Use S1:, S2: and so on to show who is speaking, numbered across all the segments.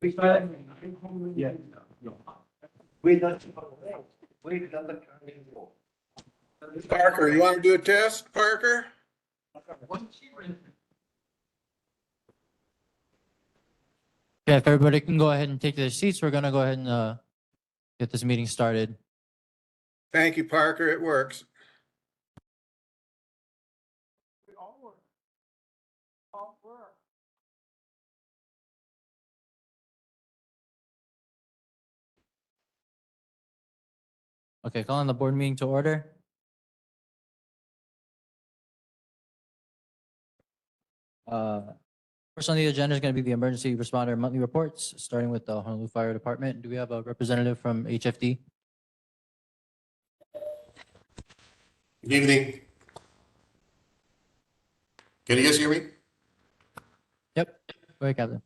S1: Yeah. We don't. We don't.
S2: Parker, you want to do a test, Parker?
S3: Yeah, if everybody can go ahead and take their seats, we're gonna go ahead and get this meeting started.
S2: Thank you, Parker. It works.
S3: Okay, calling the board meeting to order. First on the agenda is going to be the emergency responder monthly reports, starting with the Honolulu Fire Department. Do we have a representative from HFD?
S2: Good evening. Can you guys hear me?
S3: Yep. Go ahead, Captain.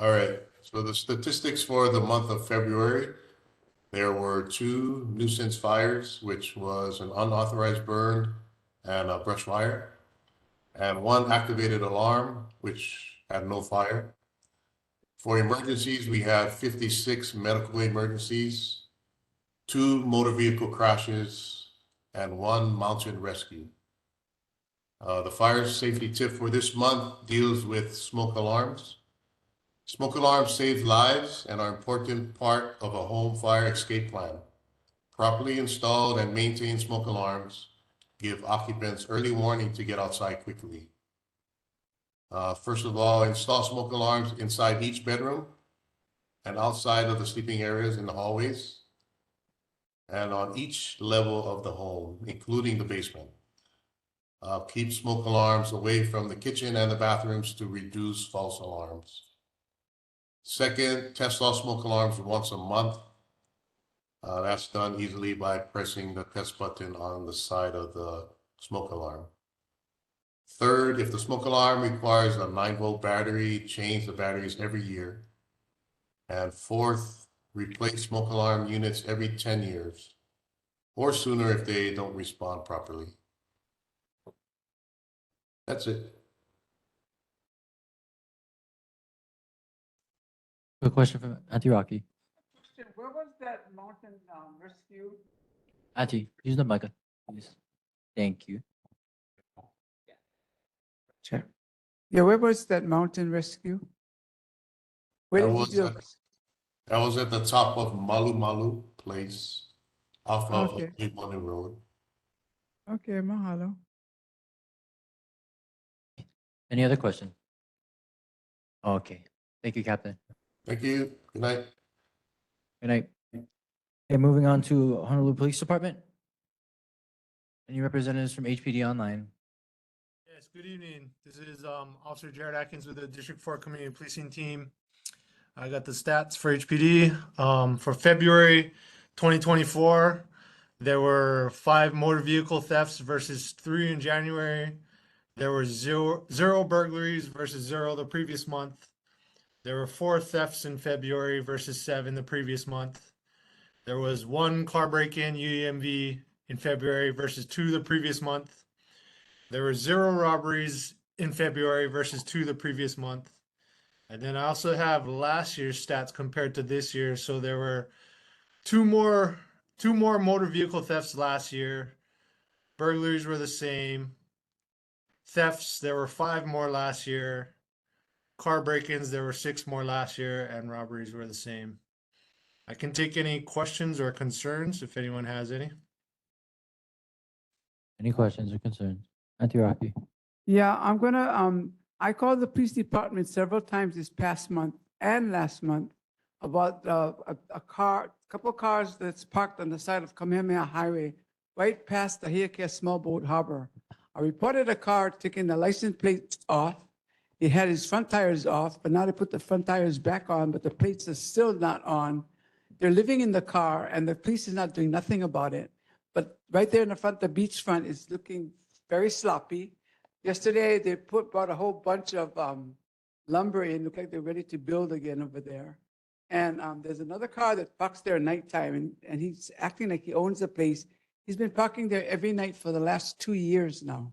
S2: All right. So the statistics for the month of February, there were 2 nuisance fires, which was an unauthorized burn and a brush fire, and 1 activated alarm, which had no fire. For emergencies, we had 56 medical emergencies, 2 motor vehicle crashes, and 1 mountain rescue. The fire safety tip for this month deals with smoke alarms. Smoke alarms save lives and are an important part of a home fire escape plan. Properly installed and maintained smoke alarms give occupants early warning to get outside quickly. First of all, install smoke alarms inside each bedroom and outside of the sleeping areas in the hallways and on each level of the home, including the basement. Keep smoke alarms away from the kitchen and the bathrooms to reduce false alarms. Second, test all smoke alarms once a month. That's done easily by pressing the test button on the side of the smoke alarm. Third, if the smoke alarm requires a 9-volt battery, change the batteries every year. And fourth, replace smoke alarm units every 10 years or sooner if they don't respond properly. That's it.
S3: Quick question from Auntie Rocky.
S4: Where was that mountain rescue?
S3: Auntie, use the mic, please. Thank you.
S4: Check. Yeah, where was that mountain rescue? Where
S2: That
S4: did you
S2: was
S4: do?
S2: at- That was at the top of Malu Malu Place off of
S4: Okay.
S2: Big Money Road.
S4: Okay, mahalo.
S3: Any other question? Okay. Thank you, Captain.
S2: Thank you. Good night.
S3: Good night. Okay, moving on to Honolulu Police Department. Any representatives from HPD online?
S5: Yes, good evening. This is Officer Jared Atkins with the District 4 Community Policing Team. I got the stats for HPD. For February 2024, there were 5 motor vehicle thefts versus 3 in January. There were zero burglaries versus 0 the previous month. There were 4 thefts in February versus 7 the previous month. There was 1 car break-in UEMV in February versus 2 the previous month. There were 0 robberies in February versus 2 the previous month. And then I also have last year's stats compared to this year. So there were two more motor vehicle thefts last year. Burglaries were the same. Thefts, there were 5 more last year. Car break-ins, there were 6 more last year, and robberies were the same. I can take any questions or concerns if anyone has any.
S3: Any questions or concerns? Auntie Rocky.
S4: Yeah, I'm gonna, I called the police department several times this past month and last month about a couple cars that's parked on the side of Kamehameha Highway, right past the Hiakea Small Boat Harbor. I reported a car taking the license plates off. He had his front tires off, but now they put the front tires back on, but the plates are still not on. They're living in the car and the police is not doing nothing about it. But right there in the front, the beachfront is looking very sloppy. Yesterday, they brought a whole bunch of lumber in, look like they're ready to build again over there. And there's another car that parks there at nighttime and he's acting like he owns the place. He's been parking there every night for the last 2 years now.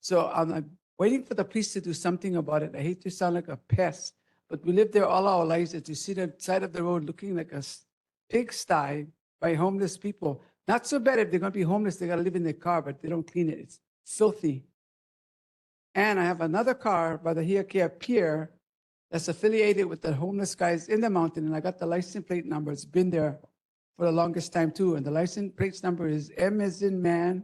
S4: So I'm waiting for the police to do something about it. I hate to sound like a pest, but we lived there all our lives. As you see the side of the road looking like a pigsty by homeless people. Not so bad if they're going to be homeless, they got to live in their car, but they don't clean it. It's filthy. And I have another car by the Hiakia Pier that's affiliated with the homeless guys in the mountain. And I got the license plate number. It's been there for the longest time too. And the license plate number is M as in man,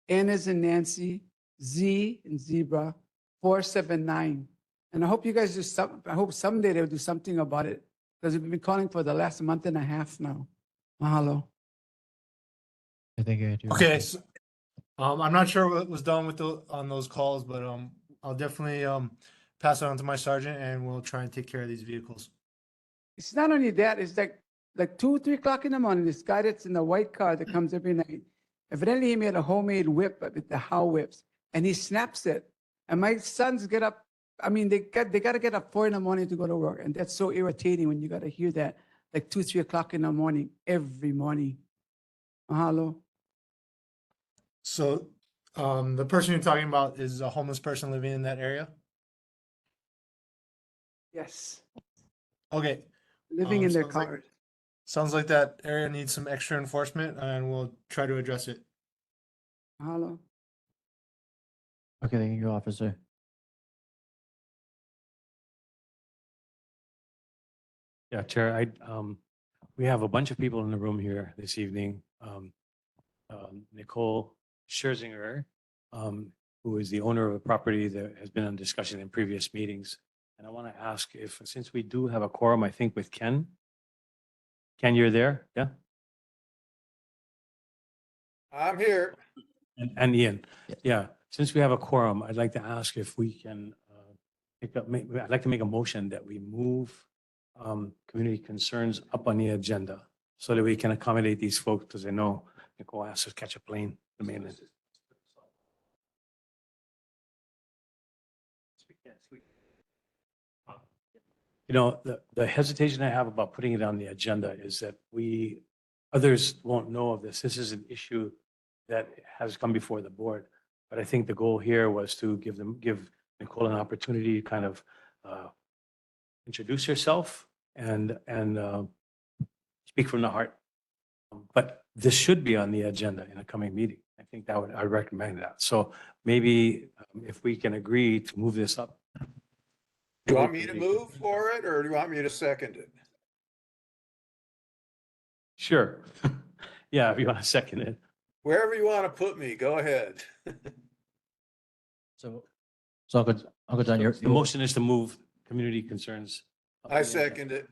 S4: N as in Nancy, Z in zebra, 479. And I hope you guys do some, I hope someday they'll do something about it because we've been calling for the last month and a half now. Mahalo.
S3: I think I do.
S5: Okay, so, I'm not sure what was done with on those calls, but I'll definitely pass it on to my sergeant and we'll try and take care of these vehicles.
S4: It's not only that, it's like 2, 3 o'clock in the morning, this guy that's in the white car that comes every night, evidently he made a homemade whip with the how whips and he snaps it. And my sons get up, I mean, they got to get up 4 in the morning to go to work. And that's so irritating when you got to hear that like 2, 3 o'clock in the morning, every morning. Mahalo.
S5: So the person you're talking about is a homeless person living in that area?
S4: Yes,
S5: Okay,
S4: living in their
S5: sounds like-
S4: car.
S5: sounds like that area needs some extra enforcement and we'll try to address it.
S4: Mahalo.
S3: Okay, thank you, officer.
S6: Yeah, Chair, we have a bunch of people in the room here this evening. Nicole Scherzinger, who is the owner of a property that has been on discussion in previous meetings. And I want to ask if, since we do have a quorum, I think with Ken. Ken, you're there? Yeah?
S1: I'm here.
S6: And Ian?
S3: Yeah.
S6: Yeah, since we have a quorum, I'd like to ask if we can I'd like to make a motion that we move community concerns up on the agenda so that we can accommodate these folks, because I know Nicole has to catch a plane to mainland. You know, the hesitation I have about putting it on the agenda is that others won't know of this. This is an issue that has come before the board. But I think the goal here was to give Nicole an opportunity to kind of introduce herself and speak from the heart. But this should be on the agenda in a coming meeting. I think I recommend that. So maybe if we can agree to move this up.
S1: Do you want me to move for it or do you want me to second it?
S6: Sure. Yeah, if you want to second it.
S1: Wherever you want to put me, go ahead.
S3: So Uncle John,
S6: The motion is to move community concerns. up on
S1: I
S6: the agenda.
S1: second it.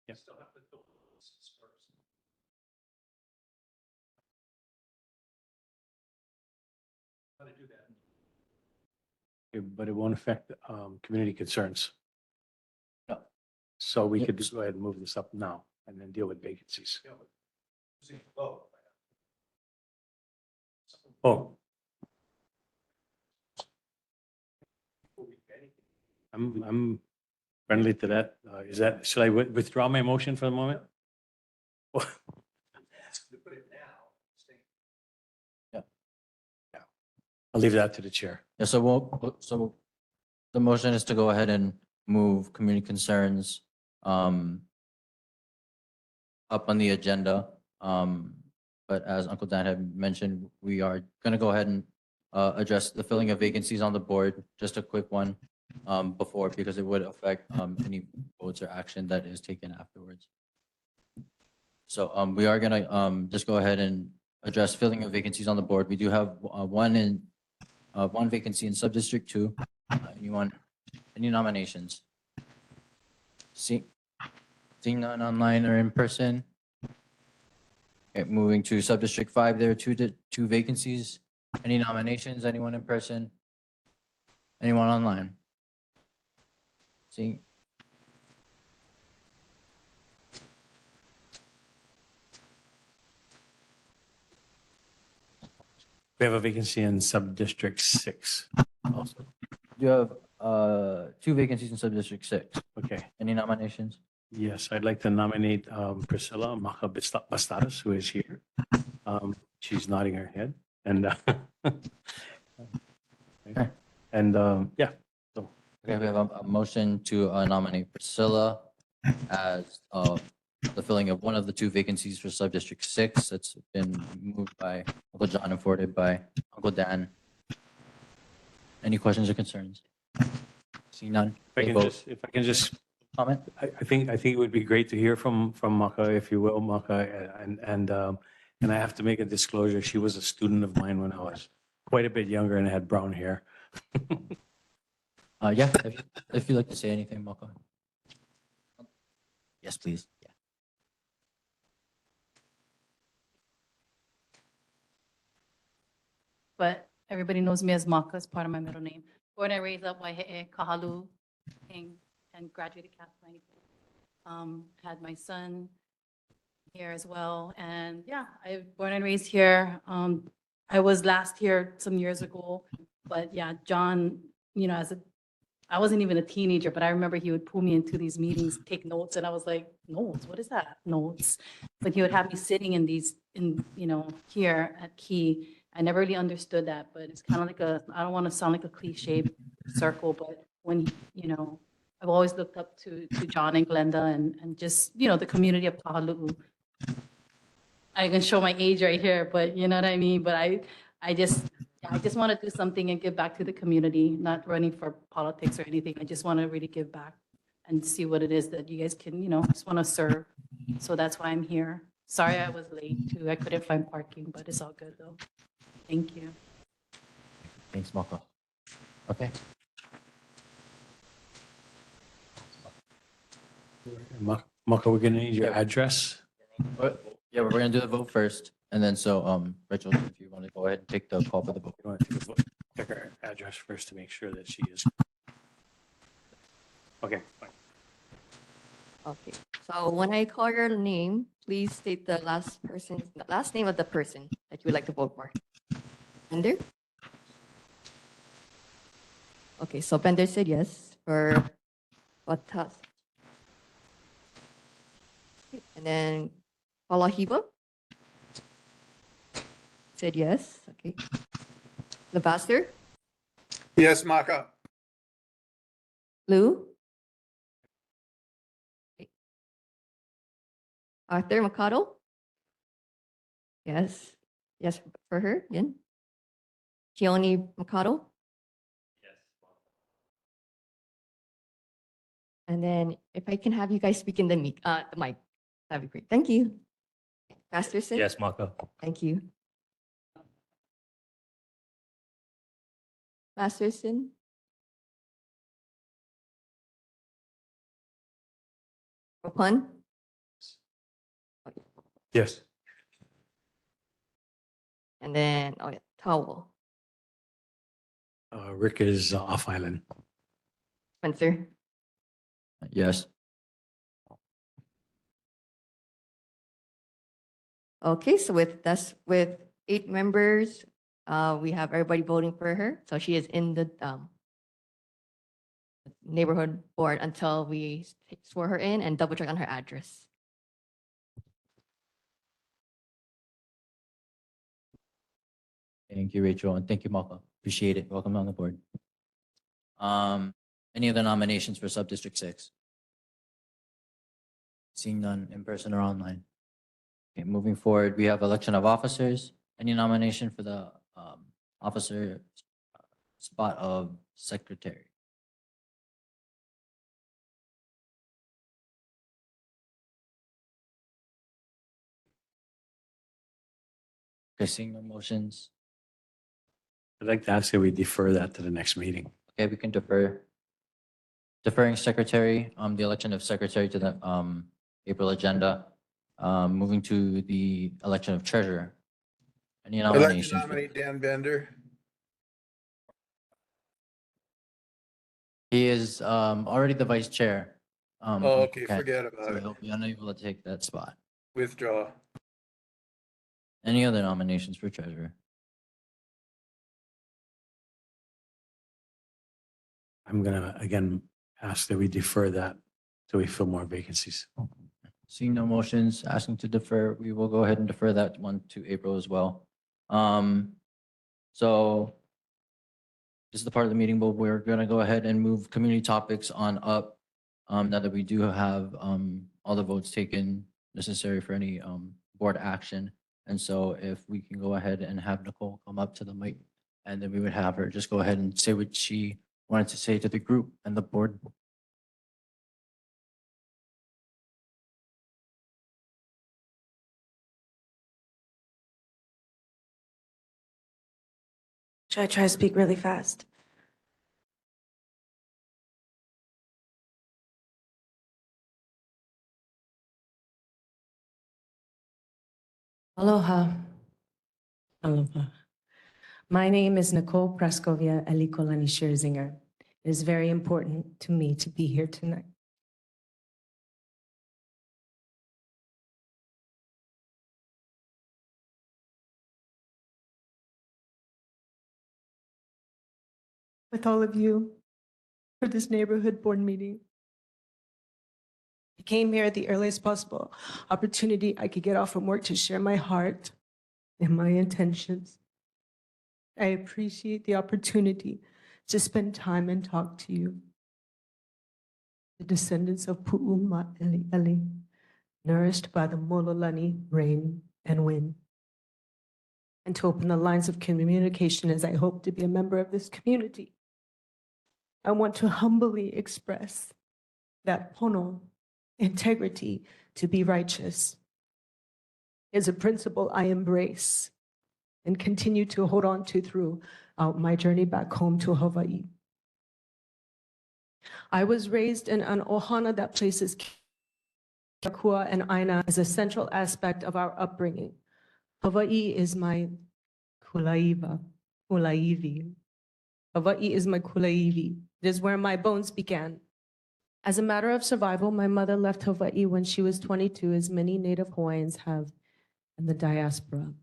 S6: Yeah. Okay, but it won't affect community concerns.
S3: No.
S6: So we
S3: Yep.
S6: could just go ahead and move this up now and then deal with vacancies. Oh. I'm friendly to that. Should I withdraw my motion for the moment? I'll leave that to the chair.
S3: Yeah, so the motion is to go ahead and move community concerns up on the agenda. But as Uncle Dan had mentioned, we are going to go ahead and address the filling of vacancies on the board. Just a quick one before, because it would affect any votes or action that is taken afterwards. So we are going to just go ahead and address filling of vacancies on the board. We do have one vacancy in Sub-District 2. Any nominations? Seeing none online or in person. Okay, moving to Sub-District 5, there are two vacancies. Any nominations? Anyone in person? Anyone online? Seeing.
S6: We have a vacancy in Sub-District 6 also.
S3: You have two vacancies in Sub-District 6.
S6: Okay.
S3: Any nominations?
S6: Yes, I'd like to nominate Priscilla Maca Bastadas, who is here. She's nodding her head. And yeah, so
S3: Okay, we have a motion to nominate Priscilla as the filling of one of the two vacancies for Sub-District 6. It's been moved by Uncle John and forwarded by Uncle Dan. Any questions or concerns? See none.
S6: If I can just
S3: Comment?
S6: I think it would be great to hear from Maka, if you will, Maka, and I have to make a disclosure. She was a student of mine when I was quite a bit younger and had brown hair.
S3: Yeah, if you'd like to say anything, Moko. Yes, please. Yeah.
S7: But everybody knows me as Maka, as part of my middle name. Born and raised up Waihe'e, Kahalu'u, and graduated Catholic. Had my son here as well. And yeah, I born and raised here. I was last here some years ago, but yeah, John, you know, I wasn't even a teenager, but I remember he would pull me into these meetings, take notes, and I was like, notes, what is that? Notes. But he would have me sitting here at Key. I never really understood that, but it's kind of like I don't want to sound like a cliche circle, but when, I've always looked up to John and Glenda and just, the community of Kahalu'u. I can show my age right here, but you know what I mean? But I just want to do something and give back to the community, not running for politics or anything. I just want to really give back and see what it is that you guys can, just want to serve. So that's why I'm here. Sorry I was late too. I couldn't find parking, but it's all good though. Thank you.
S3: Thanks, Moko. Okay.
S6: Maka, we're gonna need your address.
S3: Yeah, we're gonna do the vote first, and then Rachel, if you want to go ahead and take the call for the vote.
S6: You want to take her address first to make sure that she is. Okay, fine.
S8: Okay, so when I call your name, please state the last name of the person that you would like to vote for. Bender? Okay, so Bender said yes for Batas. And then Palahiba said yes. Okay. Levaster,
S1: Yes, Maka.
S8: Lou, okay. Arthur Mercado. Yes. Yes for her again. Keone Mercado.
S6: Yes.
S8: And then if I can have you guys speak in the mic, that'd be great. Thank you. Masterson?
S6: Yes, Maka.
S8: Thank you. Masterson? Rapun?
S6: Yes.
S8: And then, Towel.
S6: Rick is off island.
S8: Spencer?
S3: Yes.
S8: Okay, so with 8 members, we have everybody voting for her. So she is in the neighborhood board until we swear her in and double check on her address.
S3: Thank you, Rachel, and thank you, Moko. Appreciate it. Welcome on the board. Any other nominations for Sub-District 6? Seeing none in person or online. Okay, moving forward, we have election of officers. Any nomination for the officer spot of secretary? Okay, seeing no motions.
S6: I'd like to ask that we defer that to the next meeting.
S3: Okay, we can defer. Deferring secretary, the election of secretary to the April agenda. Moving to the election of treasurer. Any
S1: I'd like to
S3: nominations?
S1: nominate Dan Bender.
S3: He is already the vice chair.
S1: Oh, okay, forget
S3: So
S1: about it.
S3: he'll be unable to take that spot.
S1: Withdraw.
S3: Any other nominations for treasurer?
S6: I'm gonna, again, ask that we defer that till we fill more vacancies.
S3: Seeing no motions, asking to defer, we will go ahead and defer that one to April as well. So this is the part of the meeting where we're gonna go ahead and move community topics on up. Now that we do have, all the votes taken necessary for any, board action. And so if we can go ahead and have Nicole come up to the mic, and then we would have her just go ahead and say what she wanted to say to the group and the board.
S9: Should I try to speak really fast? Aloha. Aloha. My name is Nicole Praskovia Elikolani Scherzinger. It is very important to me to be here tonight. With all of you for this neighborhood board meeting. I came here at the earliest possible opportunity I could get off from work to share my heart and my intentions. I appreciate the opportunity to spend time and talk to you, the descendants of Pu'uma Eli Eli, nourished by the Mololani rain and wind, and to open the lines of communication as I hope to be a member of this community. I want to humbly express that pono, integrity, to be righteous, is a principle I embrace and continue to hold on to throughout my journey back home to Hawaii. I was raised in an ohana that places Kakua and Aina as a central aspect of our upbringing. Hawaii is my kulaiva, kulaivi. Hawaii is my kulaivi. It is where my bones began. As a matter of survival, my mother left Hawaii when she was 22, as many Native Hawaiians have in the diaspora.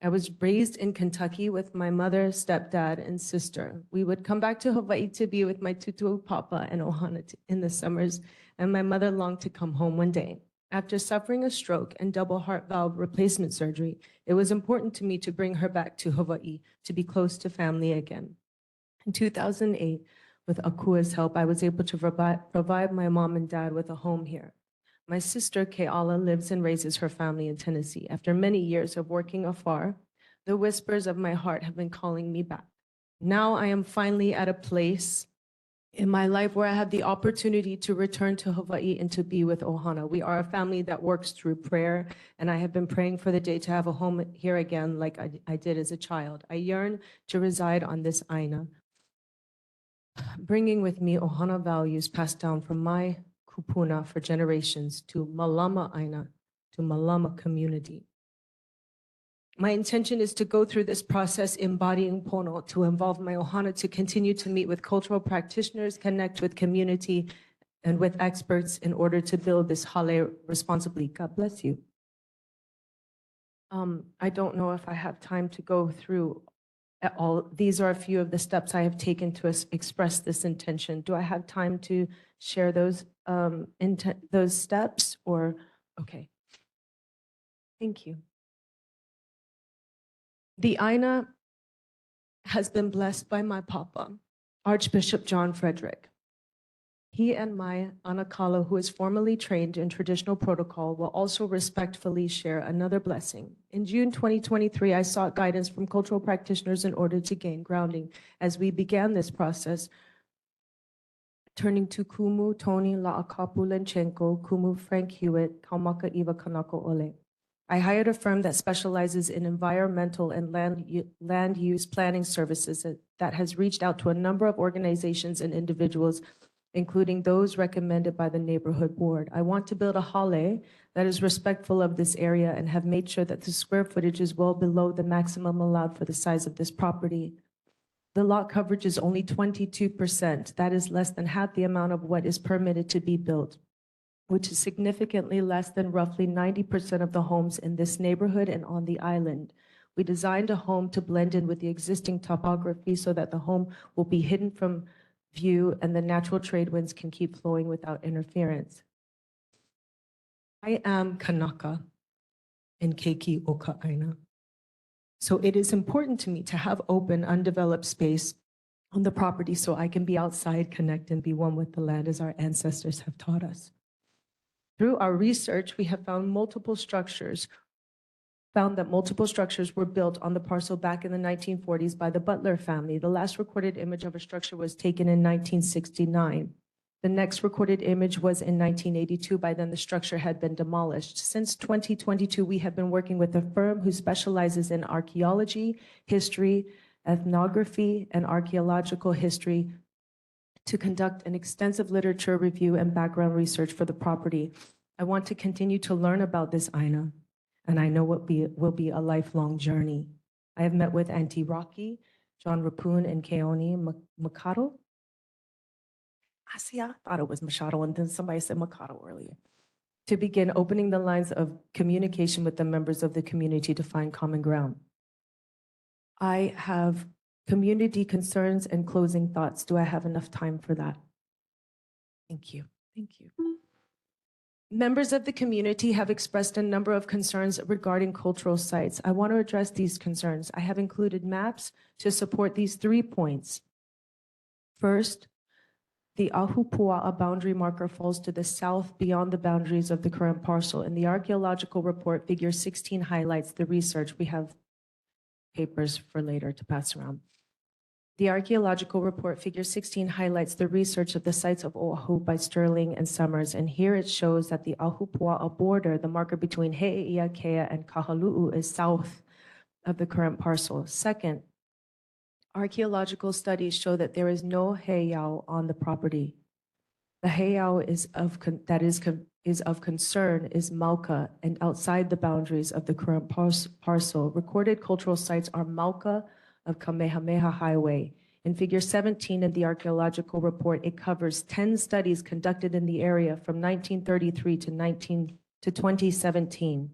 S9: I was raised in Kentucky with my mother, stepdad, and sister. We would come back to Hawaii to be with my tutu papa and ohana in the summers, and my mother longed to come home one day. After suffering a stroke and double heart valve replacement surgery, it was important to me to bring her back to Hawaii to be close to family again. In 2008, with Akua's help, I was able to provide my mom and dad with a home here. My sister, Keala, lives and raises her family in Tennessee. After many years of working afar, the whispers of my heart have been calling me back. Now I am finally at a place in my life where I have the opportunity to return to Hawaii and to be with Ohana. We are a family that works through prayer, and I have been praying for the day to have a home here again like I did as a child. I yearn to reside on this Aina, bringing with me Ohana values passed down from my kupuna for generations to Malama Aina, to Malama community. My intention is to go through this process embodying pono, to involve my ohana, to continue to meet with cultural practitioners, connect with community and with experts in order to build this hale responsibly. God bless you. I don't know if I have time to go through all. These are a few of the steps I have taken to express this intention. Do I have time to share those steps or, okay. Thank you. The Aina has been blessed by my papa, Archbishop John Frederick. He and my Anakala, who is formally trained in traditional protocol, will also respectfully share another blessing. In June 2023, I sought guidance from cultural practitioners in order to gain grounding. As we began this process, turning to Kumu Tony Laakapu Lenchenko, Kumu Frank Hewitt, Kaumaka Iwa Kanako Ole. I hired a firm that specializes in environmental and land use planning services that has reached out to a number of organizations and individuals, including those recommended by the neighborhood board. I want to build a hale that is respectful of this area and have made sure that the square footage is well below the maximum allowed for the size of this property. The lot coverage is only 22%. That is less than half the amount of what is permitted to be built, which is significantly less than roughly 90% of the homes in this neighborhood and on the island. We designed a home to blend in with the existing topography so that the home will be hidden from view and the natural trade winds can keep flowing without interference. I am Kanaka in Keiki Oka Aina. So it is important to me to have open, undeveloped space on the property so I can be outside, connect, and be one with the land as our ancestors have taught us. Through our research, we have found that multiple structures were built on the parcel back in the 1940s by the Butler family. The last recorded image of a structure was taken in 1969. The next recorded image was in 1982. By then, the structure had been demolished. Since 2022, we have been working with a firm who specializes in archaeology, history, ethnography, and archaeological history to conduct an extensive literature review and background research for the property. I want to continue to learn about this Aina, and I know it will be a lifelong journey. I have met with Auntie Rocky, John Rapun, and Keone Machado. I thought it was Machado, and then somebody said Machado earlier. To begin opening the lines of communication with the members of the community to find common ground. I have community concerns and closing thoughts. Do I have enough time for that? Thank you. Thank you. Members of the community have expressed a number of concerns regarding cultural sites. I want to address these concerns. I have included maps to support these 3 points. First, the Ahupua'a boundary marker falls to the south beyond the boundaries of the current parcel. In the archaeological report, figure 16 highlights the research. We have papers for later to pass around. The archaeological report, figure 16, highlights the research of the sites of Oahu by Sterling and Summers. And here it shows that the Ahupua'a border, the marker between He'eia and Kahalu'u, is south of the current parcel. Second, archaeological studies show that there is no heiau on the property. The heiau is of concern is Mauka and outside the boundaries of the current parcel. Recorded cultural sites are Mauka of Kamehameha Highway. In figure 17 of the archaeological report, it covers 10 studies conducted in the area from 1933 to 2017,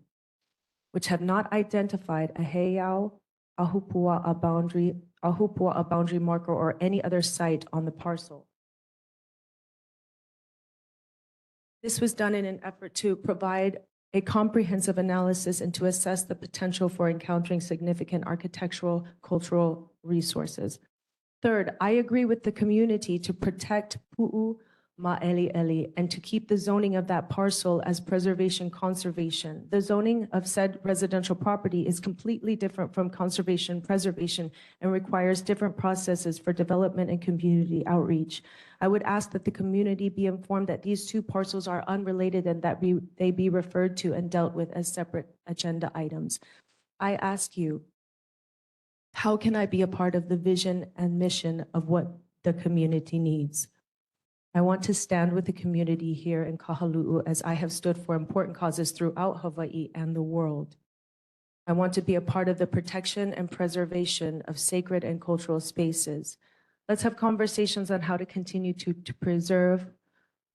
S9: which have not identified a heiau, Ahupua'a boundary marker, or any other site on the parcel. This was done in an effort to provide a comprehensive analysis and to assess the potential for encountering significant architectural, cultural resources. Third, I agree with the community to protect Pu'u Ma'eli'eli and to keep the zoning of that parcel as preservation conservation. The zoning of said residential property is completely different from conservation preservation and requires different processes for development and community outreach. I would ask that the community be informed that these 2 parcels are unrelated and that they be referred to and dealt with as separate agenda items. I ask you, how can I be a part of the vision and mission of what the community needs? I want to stand with the community here in Kahalu'u as I have stood for important causes throughout Hawaii and the world. I want to be a part of the protection and preservation of sacred and cultural spaces. Let's have conversations on how to continue to preserve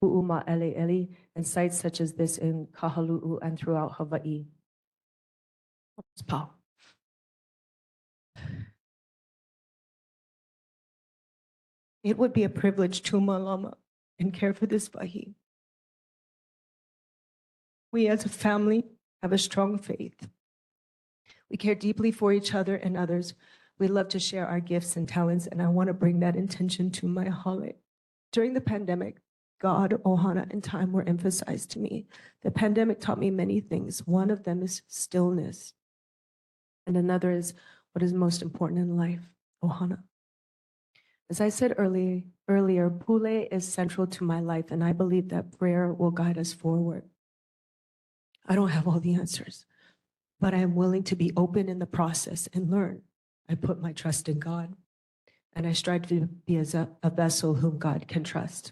S9: Pu'u Ma'eli'eli and sites such as this in Kahalu'u and throughout Hawaii. Paul. It would be a privilege to malama and care for this wahi. We as a family have a strong faith. We care deeply for each other and others. We love to share our gifts and talents, and I want to bring that intention to my hale. During the pandemic, God, ohana, and time were emphasized to me. The pandemic taught me many things. One of them is stillness, and another is what is most important in life, ohana. As I said earlier, Pule is central to my life, and I believe that prayer will guide us forward. I don't have all the answers, but I am willing to be open in the process and learn. I put my trust in God, and I strive to be as a vessel whom God can trust.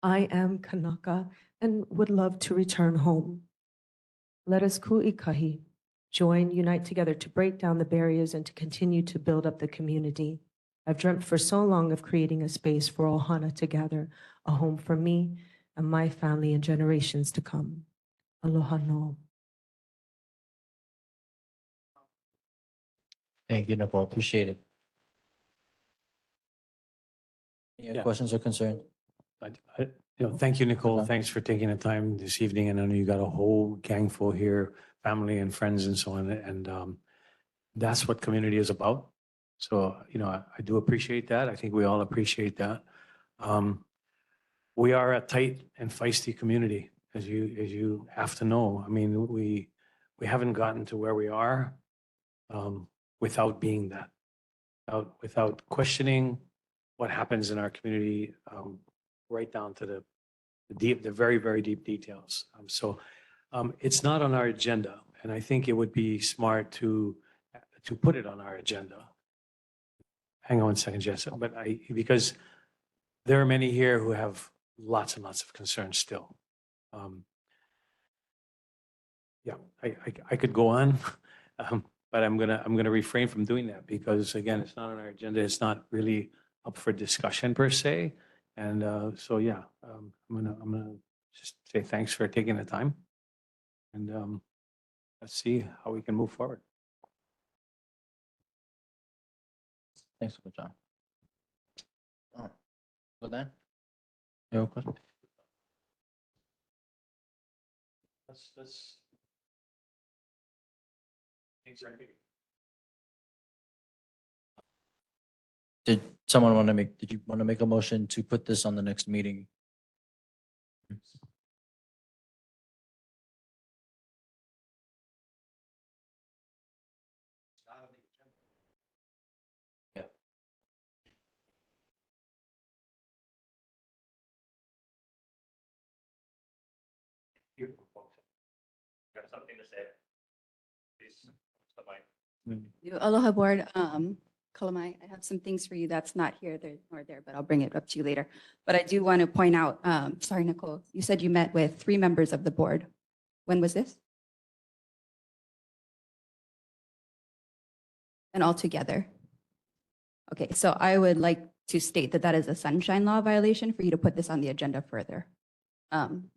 S9: I am Kanaka and would love to return home. Let us ku'ikahi, join, unite together to break down the barriers and to continue to build up the community. I've dreamt for so long of creating a space for ohana to gather, a home for me and my family and generations to come. Aloha no.
S3: Thank you, Nicole. Appreciate it. Any
S6: Yeah.
S3: questions or concerns?
S6: Thank you, Nicole.
S3: Okay.
S6: Thanks for taking the time this evening. And I know you got a whole gang full here, family and friends and so on. And that's what community is about. So, I do appreciate that. I think we all appreciate that. We are a tight and feisty community, as you have to know. I mean, we haven't gotten to where we are without being that, without questioning what happens in our community, right down to the very, very deep details. So it's not on our agenda, and I think it would be smart to put it on our agenda. Hang on one second, Jess, because there are many here who have lots and lots of concerns still. Yeah, I could go on, but I'm gonna refrain from doing that because again, it's not on our agenda. It's not really up for discussion per se. And so, yeah, I'm gonna just say thanks for taking the time. And let's see how we can move forward.
S3: Thanks, Uncle John. Well then, you have a question?
S6: Let's.
S3: Did you want to make a motion to put this on the next meeting? Yeah.
S6: Got something to say? Please,
S7: Aloha Board, Kalamai, I have some things for you that's not here there nor there, but I'll bring it up to you later. But I do want to point out, sorry, Nicole, you said you met with 3 members of the board. When was this? And all together? Okay, so I would like to state that that is a sunshine law violation for you to put this on the agenda further.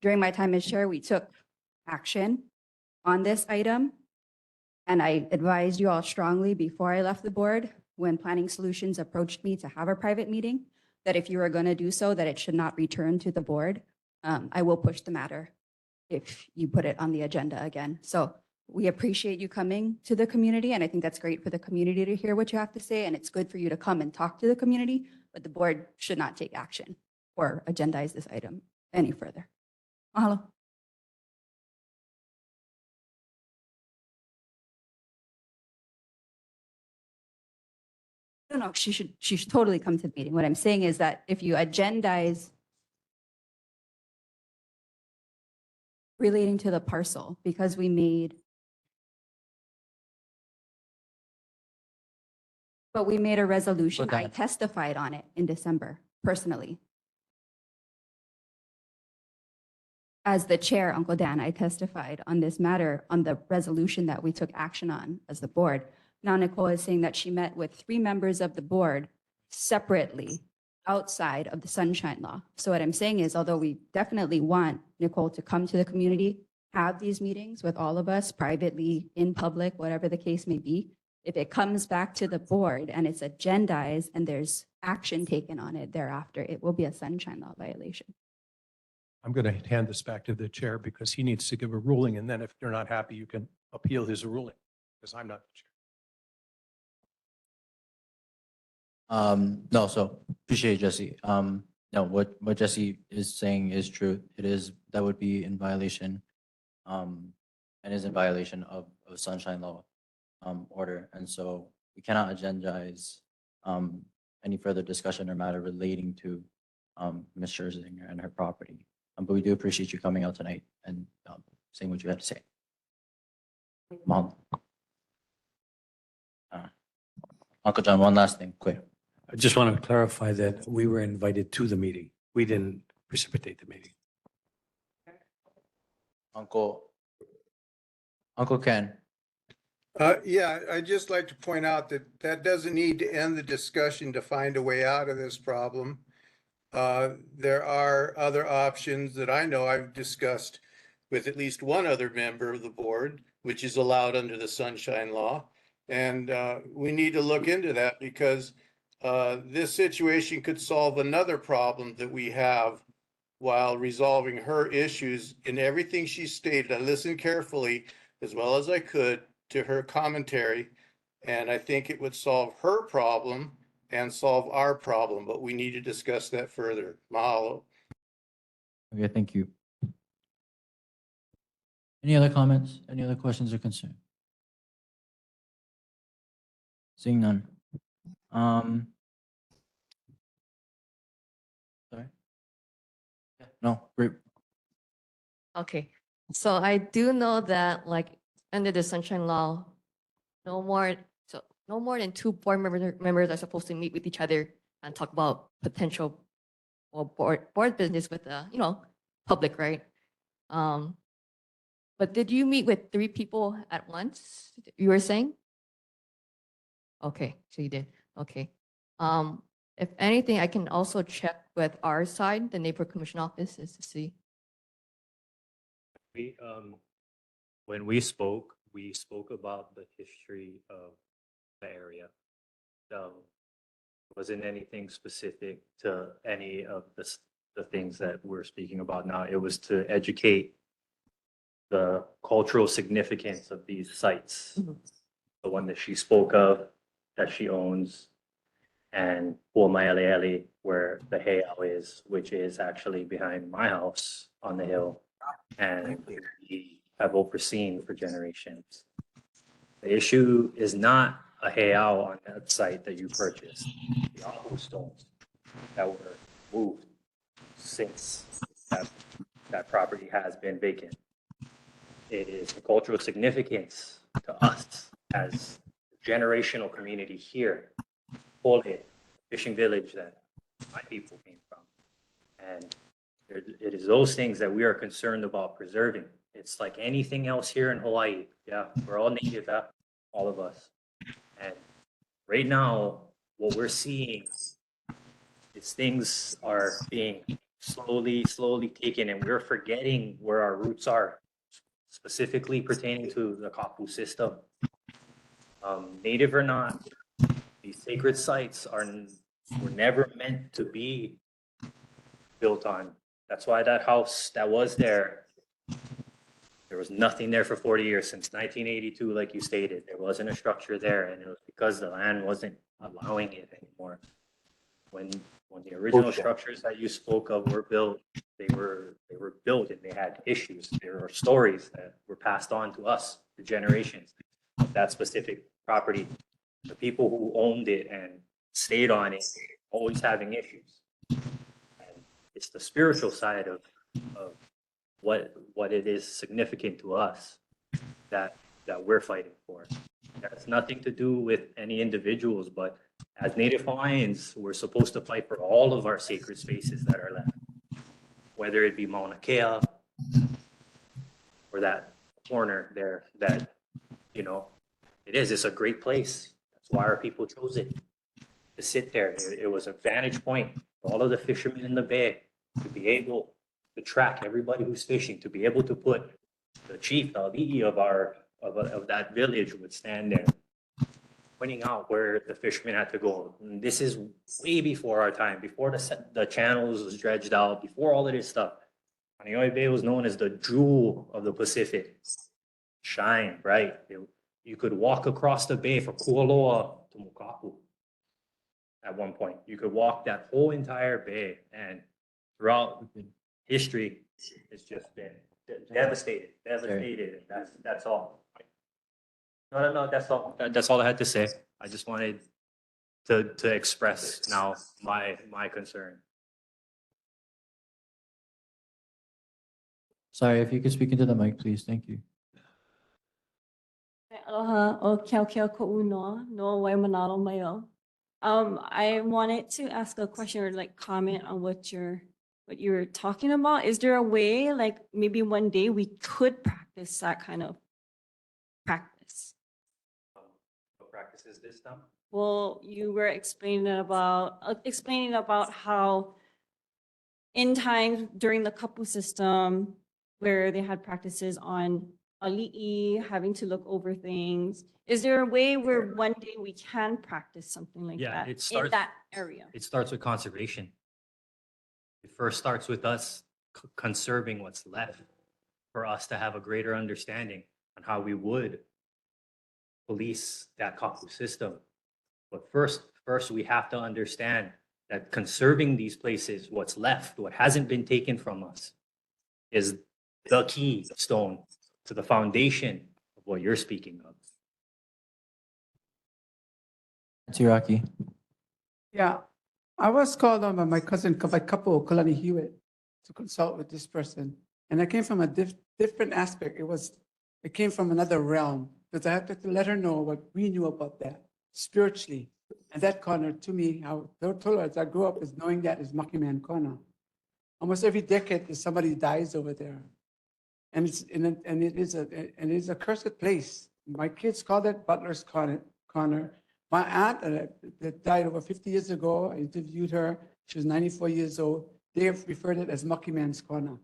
S7: During my time as chair, we took action on this item. And I advised you all strongly before I left the board, when Planning Solutions approached me to have a private meeting, that if you are going to do so, that it should not return to the board. I will push the matter if you put it on the agenda again. So we appreciate you coming to the community, and I think that's great for the community to hear what you have to say, and it's good for you to come and talk to the community, but the board should not take action or agendize this item any further. Mahalo. No, she should totally come to the meeting. What I'm saying is that if you agendize relating to the parcel, because we made, but we made a resolution. I testified on it in December, personally. As the chair, Uncle Dan, I testified on this matter, on the resolution that we took action on as the board. Now Nicole is saying that she met with 3 members of the board separately outside of the sunshine law. So what I'm saying is, although we definitely want Nicole to come to the community, have these meetings with all of us privately, in public, whatever the case may be, if it comes back to the board and it's agendized and there's action taken on it thereafter, it will be a sunshine law violation.
S10: I'm going to hand this back to the chair because he needs to give a ruling. And then if you're not happy, you can appeal his ruling because I'm not the chair.
S3: No, so appreciate Jesse. No, what Jesse is saying is true. That would be in violation, and is in violation of sunshine law, order. And so we cannot agendize, any further discussion or matter relating to, Ms. Scherzinger and her property. But we do appreciate you coming out tonight and, saying what you had to say. Mom. Uncle John, one last thing, quick.
S6: I just want to clarify that we were invited to the meeting. We didn't precipitate the meeting.
S3: Uncle Ken.
S1: Yeah, I'd just like to point out that that doesn't need to end the discussion to find a way out of this problem. There are other options that I know I've discussed with at least one other member of the board, which is allowed under the sunshine law. And we need to look into that because this situation could solve another problem that we have while resolving her issues. In everything she stated, I listened carefully as well as I could to her commentary. And I think it would solve her problem and solve our problem, but we need to discuss that further. Mahalo.
S3: Okay, thank you. Any other comments? Any other questions or concerns? Seeing none. Sorry. Yeah, no, great.
S8: Okay, so I do know that like under the sunshine law, no more than two board members are supposed to meet with each other and talk about potential or board business with the, public, right? But did you meet with three people at once? You were saying? Okay, so you did. Okay. If anything, I can also check with our side, the neighborhood commission office, is to see.
S11: We, when we spoke about the history of the area. Wasn't anything specific to any of the things that we're speaking about now. It was to educate the cultural significance of these sites.
S8: Mhm.
S11: The one that she spoke of, that she owns, and Pu'amaeleele, where the heiau is, which is actually behind my house on the hill, and we have overseen for generations. The issue is not a heiau on that site that you purchased. The ahu stones that were moved since that property has been vacant. It is the cultural significance to us as a generational community here, Pole, fishing village that my people came from. And it is those things that we are concerned about preserving. It's like anything else here in Hawaii. Yeah, we're all native, all of us. And right now, what we're seeing is things are being slowly taken, and we're forgetting where our roots are, specifically pertaining to the kapu system. Native or not, these sacred sites were never meant to be built on. That's why that house that was there was nothing there for 40 years, since 1982, like you stated. There wasn't a structure there, and it was because the land wasn't allowing it anymore. When the original structures that you spoke of were built, they were built and they had issues. There are stories that were passed on to us, the generations of that specific property. The people who owned it and stayed on it, always having issues. And it's the spiritual side of what it is significant to us that we're fighting for. That has nothing to do with any individuals, but as Native Hawaiians, we're supposed to fight for all of our sacred spaces that are left, whether it be Mauna Kea or that corner there that, it's a great place. That's why our people chose it, to sit there. It was a vantage point for all of the fishermen in the bay to be able to track everybody who's fishing, to be able to put the chief, the ali'i of that village would stand there, pointing out where the fishermen had to go. And this is way before our time, before the channels was dredged out, before all of this stuff. Kaneohe Bay was known as the jewel of the Pacific. Shine, right? You could walk across the bay from Kualoa to Mokapu at one point. You could walk that whole entire bay, and throughout history, it's just been devastated. And that's all. No, that's all. That's all I had to say. I just wanted to express now my concern.
S3: Sorry, if you could speak into the mic, please. Thank you.
S12: Aloha o Keokea ko'u noa, noa wai manalo mai o. I wanted to ask a question or like comment on what you're talking about. Is there a way, like maybe one day we could practice that kind of practice?
S11: What practice is this now?
S12: Well, you were explaining about how in times during the kapu system where they had practices on ali'i, having to look over things. Is there a way where one day we can practice something like
S11: Yeah,
S12: that
S11: it starts-
S12: in that area?
S11: It starts with conservation. It first starts with us conserving what's left for us to have a greater understanding on how we would police that Kahalu'u system. But first we have to understand that conserving these places, what's left, what hasn't been taken from us, is the keystone to the foundation of what you're speaking of.
S3: Tiraki.
S4: Yeah, I was called on by my cousin, by couple, Kalani Hewitt, to consult with this person. And I came from a different aspect. It came from another realm, because I had to let her know what we knew about that spiritually. And that corner, to me, how they told her as I grew up, is knowing that is Maki Man corner. Almost every decade, there's somebody dies over there. And it is a cursed place. My kids call it Butler's Corner. My aunt that died over 50 years ago, I interviewed her. She was 94 years old. They have referred it as Mucky Man's Corner.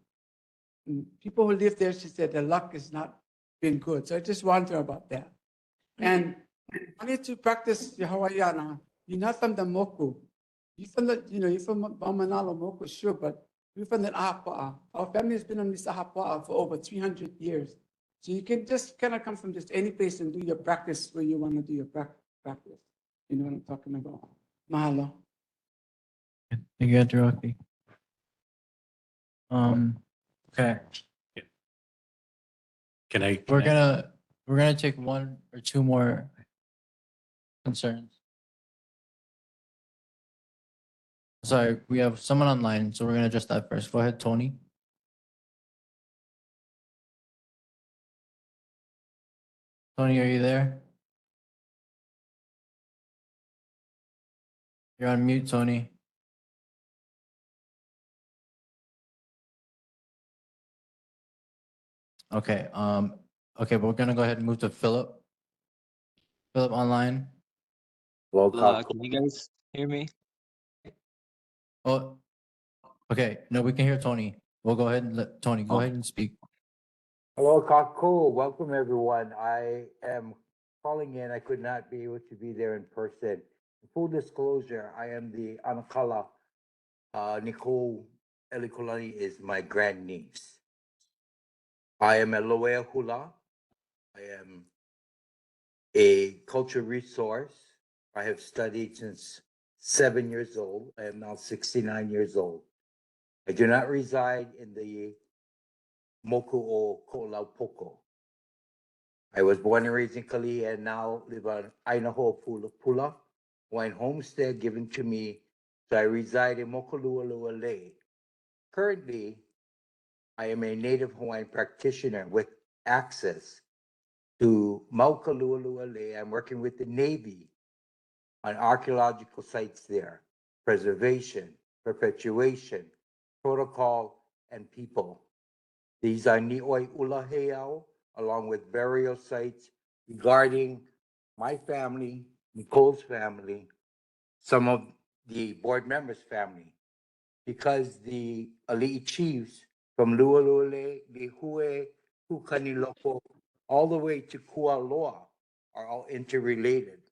S4: And people who live there, she said, their luck has not been good. So I just warned her about that. And I need to practice your Hawaiiana. You're not from the Moku. You're from you're from Manalo Moku, sure, but we're from the Ahapa'a. Our family has been on this Ahapa'a for over 300 years. So you can just kind of come from just any place and do your practice where you want to do your practice. You know what I'm talking about. Mahalo.
S3: Thank you, Tiraki. Okay, we're gonna take one or two more concerns. Sorry, we have someone online, so we're gonna address that first. Go ahead, Tony. Tony, are you there? You're on mute, Tony. Okay, okay, but we're gonna go ahead and move to Philip. Philip online.
S13: Can you guys hear me?
S3: Oh, okay, no, we can hear Tony. We'll go ahead and let Tony go ahead and speak.
S14: Hello, Kahalu'u. Welcome, everyone. I am calling in. I could not be able to be there in person. Full disclosure, I am the Anakala. Nicole Elikolani is my grandniece. I am a Loea Hula. I am a culture resource. I have studied since 7 years old. I am now 69 years old. I do not reside in the Moku o Ko'olaupoko. I was born and raised in Kali and now live on Ainaho Pula, Hawaiian homestead given to me. So I reside in Mokulua. Currently, I am a native Hawaiian practitioner with access to Maukalua. I'm working with the Navy on archaeological sites there, preservation, perpetuation, protocol, and people. These are Ni'oi Ulaheau, along with burial sites regarding my family, Nicole's family, some of the board members' family, because the Ali'i chiefs from Lualule, Lihue, Hukaniloko, all the way to Kualoa are all interrelated.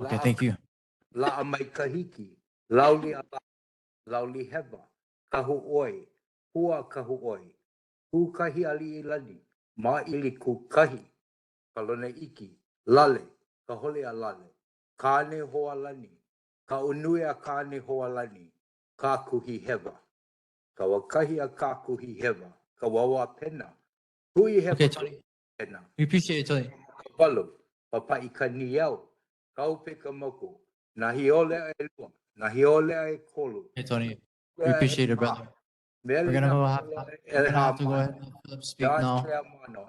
S3: Okay, thank you.
S14: La'a mai kahiki, lauli ala, lauli heva, kahu'oi, hua kahu'oi, kukahi ali'i lani, ma'ili kukahi, kalone iki, lale, kahole a lale, kane hoa lani, ka unui a kane hoa lani, ka kuhi heva, ka wakahi a ka kuhi heva, ka wawa pena, hui heva
S3: Okay, Tony.
S14: pena,
S3: We appreciate it, Tony.
S14: ka walu, papai ka niau, kaupe ka moko, nahi ole a elua, nahi ole a kolu.
S3: Hey, Tony. We appreciate it, brother. We're gonna have to go ahead and let Philip speak now.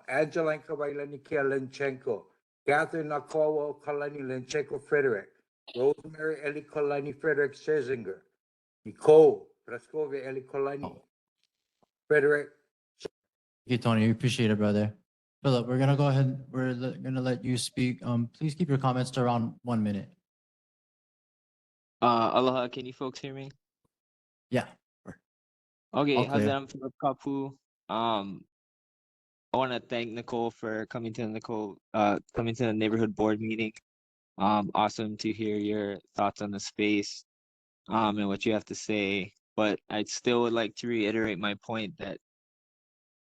S14: Angela Kawailani Kia Lenchenko, Catherine Nakowa Kalani Lenchenko Frederick, Rosemary Eli Kolani Frederick Scherzinger, Nicole Praskovia Eli Kolani, Frederick.
S3: Thank you, Tony. We appreciate it, brother. Philip, we're gonna go ahead. Gonna let you speak. Please keep your comments to around 1 minute.
S13: Aloha, can you folks hear me?
S3: Yeah.
S13: Okay,
S3: All
S13: how's
S3: clear.
S13: that? I'm Philip Kapu. I want to thank Nicole for coming to the neighborhood board meeting. Awesome to hear your thoughts on the space, and what you have to say. But I still would like to reiterate my point that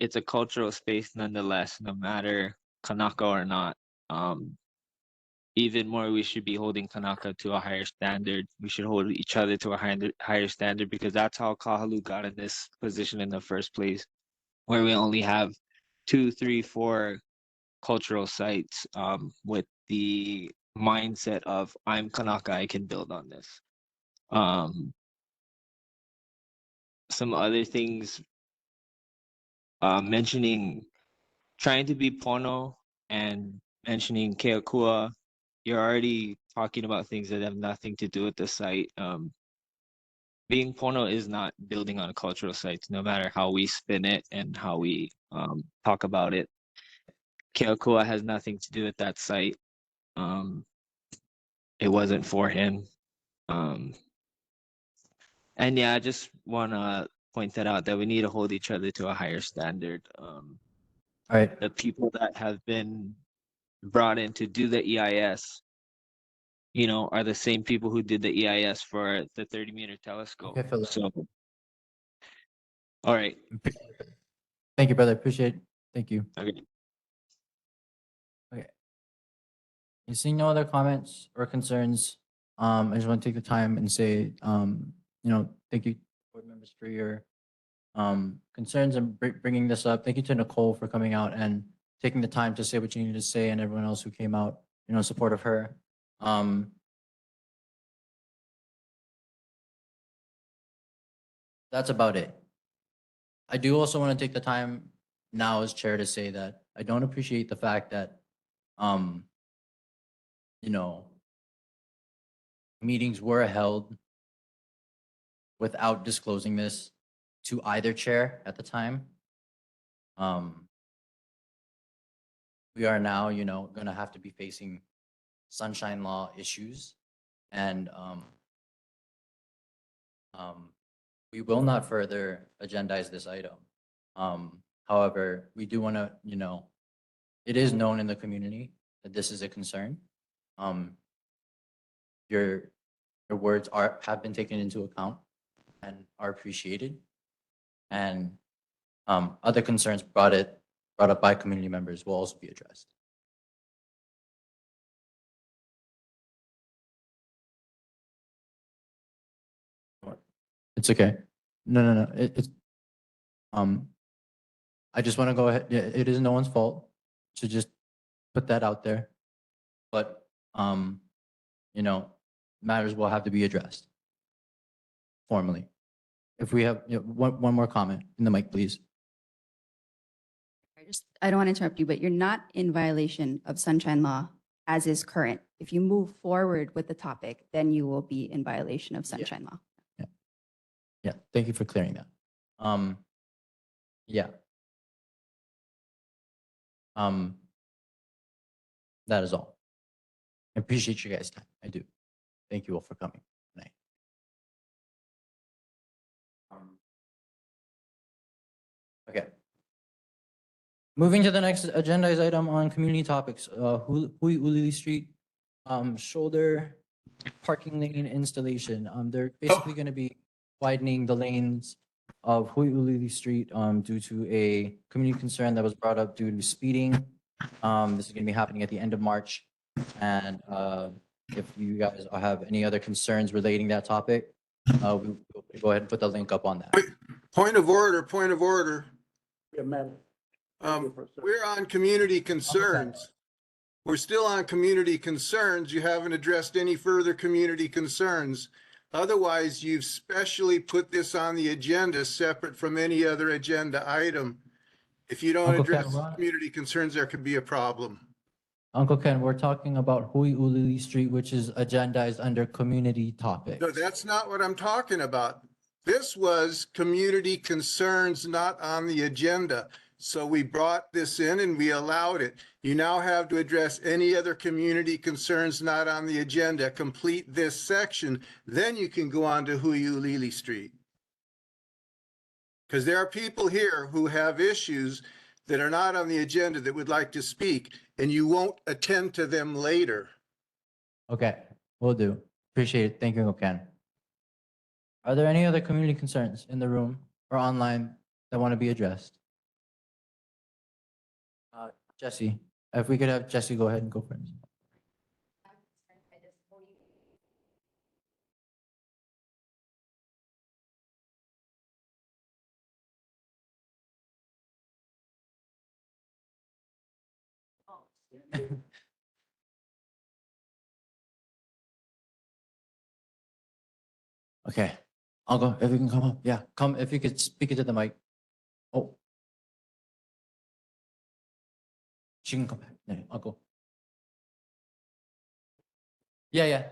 S13: it's a cultural space nonetheless, no matter Kanaka or not. Even more, we should be holding Kanaka to a higher standard. We should hold each other to a higher standard, because that's how Kahalu'u got in this position in the first place, where we only have 2, 3, 4 cultural sites with the mindset of I'm Kanaka, I can build on this. Some other things, mentioning trying to be Pono and mentioning Keakua, you're already talking about things that have nothing to do with the site. Being Pono is not building on cultural sites, no matter how we spin it and how we talk about it. Keakua has nothing to do with that site. It wasn't for him. And yeah, I just want to point that out, that we need to hold each other to a higher standard.
S3: All right.
S13: The people that have been brought in to do the EIS, you know, are the same people who did the EIS for the 30-meter telescope.
S3: Okay, Philip.
S13: So, all right.
S3: Thank you, brother. Appreciate it. Thank you.
S13: Okay.
S3: Okay. You see no other comments or concerns? I just want to take the time and say, thank you, board members, for your concerns and bringing this up. Thank you to Nicole for coming out and taking the time to say what you needed to say, and everyone else who came out, in support of her. That's about it. I do also want to take the time now as chair to say that I don't appreciate the fact that, meetings were held without disclosing this to either chair at the time. We are now, going to have to be facing sunshine law issues, and we will not further agendize this item. However, we do want to, it is known in the community that this is a concern. Your words have been taken into account and are appreciated. And other concerns brought up by community members will also be addressed. It's okay. No. It's I just want to go ahead. Yeah, it is no one's fault to just put that out there, but matters will have to be addressed formally. If we have one more comment in the mic, please.
S15: I don't want to interrupt you, but you're not in violation of sunshine law as is current. If you move forward with the topic, then you will be in violation of sunshine law.
S3: Yeah, thank you for clearing that. Yeah. That is all. I appreciate you guys' time. I do. Thank you all for coming tonight. Okay. Moving to the next agendized item on community topics, Hui Ulili Street, shoulder parking lane installation. They're basically going to be widening the lanes of Hui Ulili Street due to a community concern that was brought up due to speeding. This is going to be happening at the end of March. And if you guys have any other concerns relating that topic, we'll go ahead and put the link up on that.
S1: Point of order.
S6: Yeah, man.
S1: We're on community concerns. We're still on community concerns. You haven't addressed any further community concerns. Otherwise, you've specially put this on the agenda separate from any other agenda item. If you don't
S3: Uncle
S1: address
S3: Ken,
S1: community concerns, there could be a problem.
S3: Uncle Ken, we're talking about Hui Ulili Street, which is agendized under community topics.
S1: No, that's not what I'm talking about. This was community concerns not on the agenda. So we brought this in and we allowed it. You now have to address any other community concerns not on the agenda. Complete this section, then you can go on to Hui Ulili Street. Because there are people here who have issues that are not on the agenda that would like to speak, and you won't attend to them later.
S3: Okay, will do. Appreciate it. Thank you, Uncle Ken. Are there any other community concerns in the room or online that want to be addressed? Jesse, if we could have Jesse go ahead and go first. Okay, I'll go. If you can come up, yeah, come. If you could speak into the mic. Oh, she can come back. Yeah, I'll go. Yeah, yeah.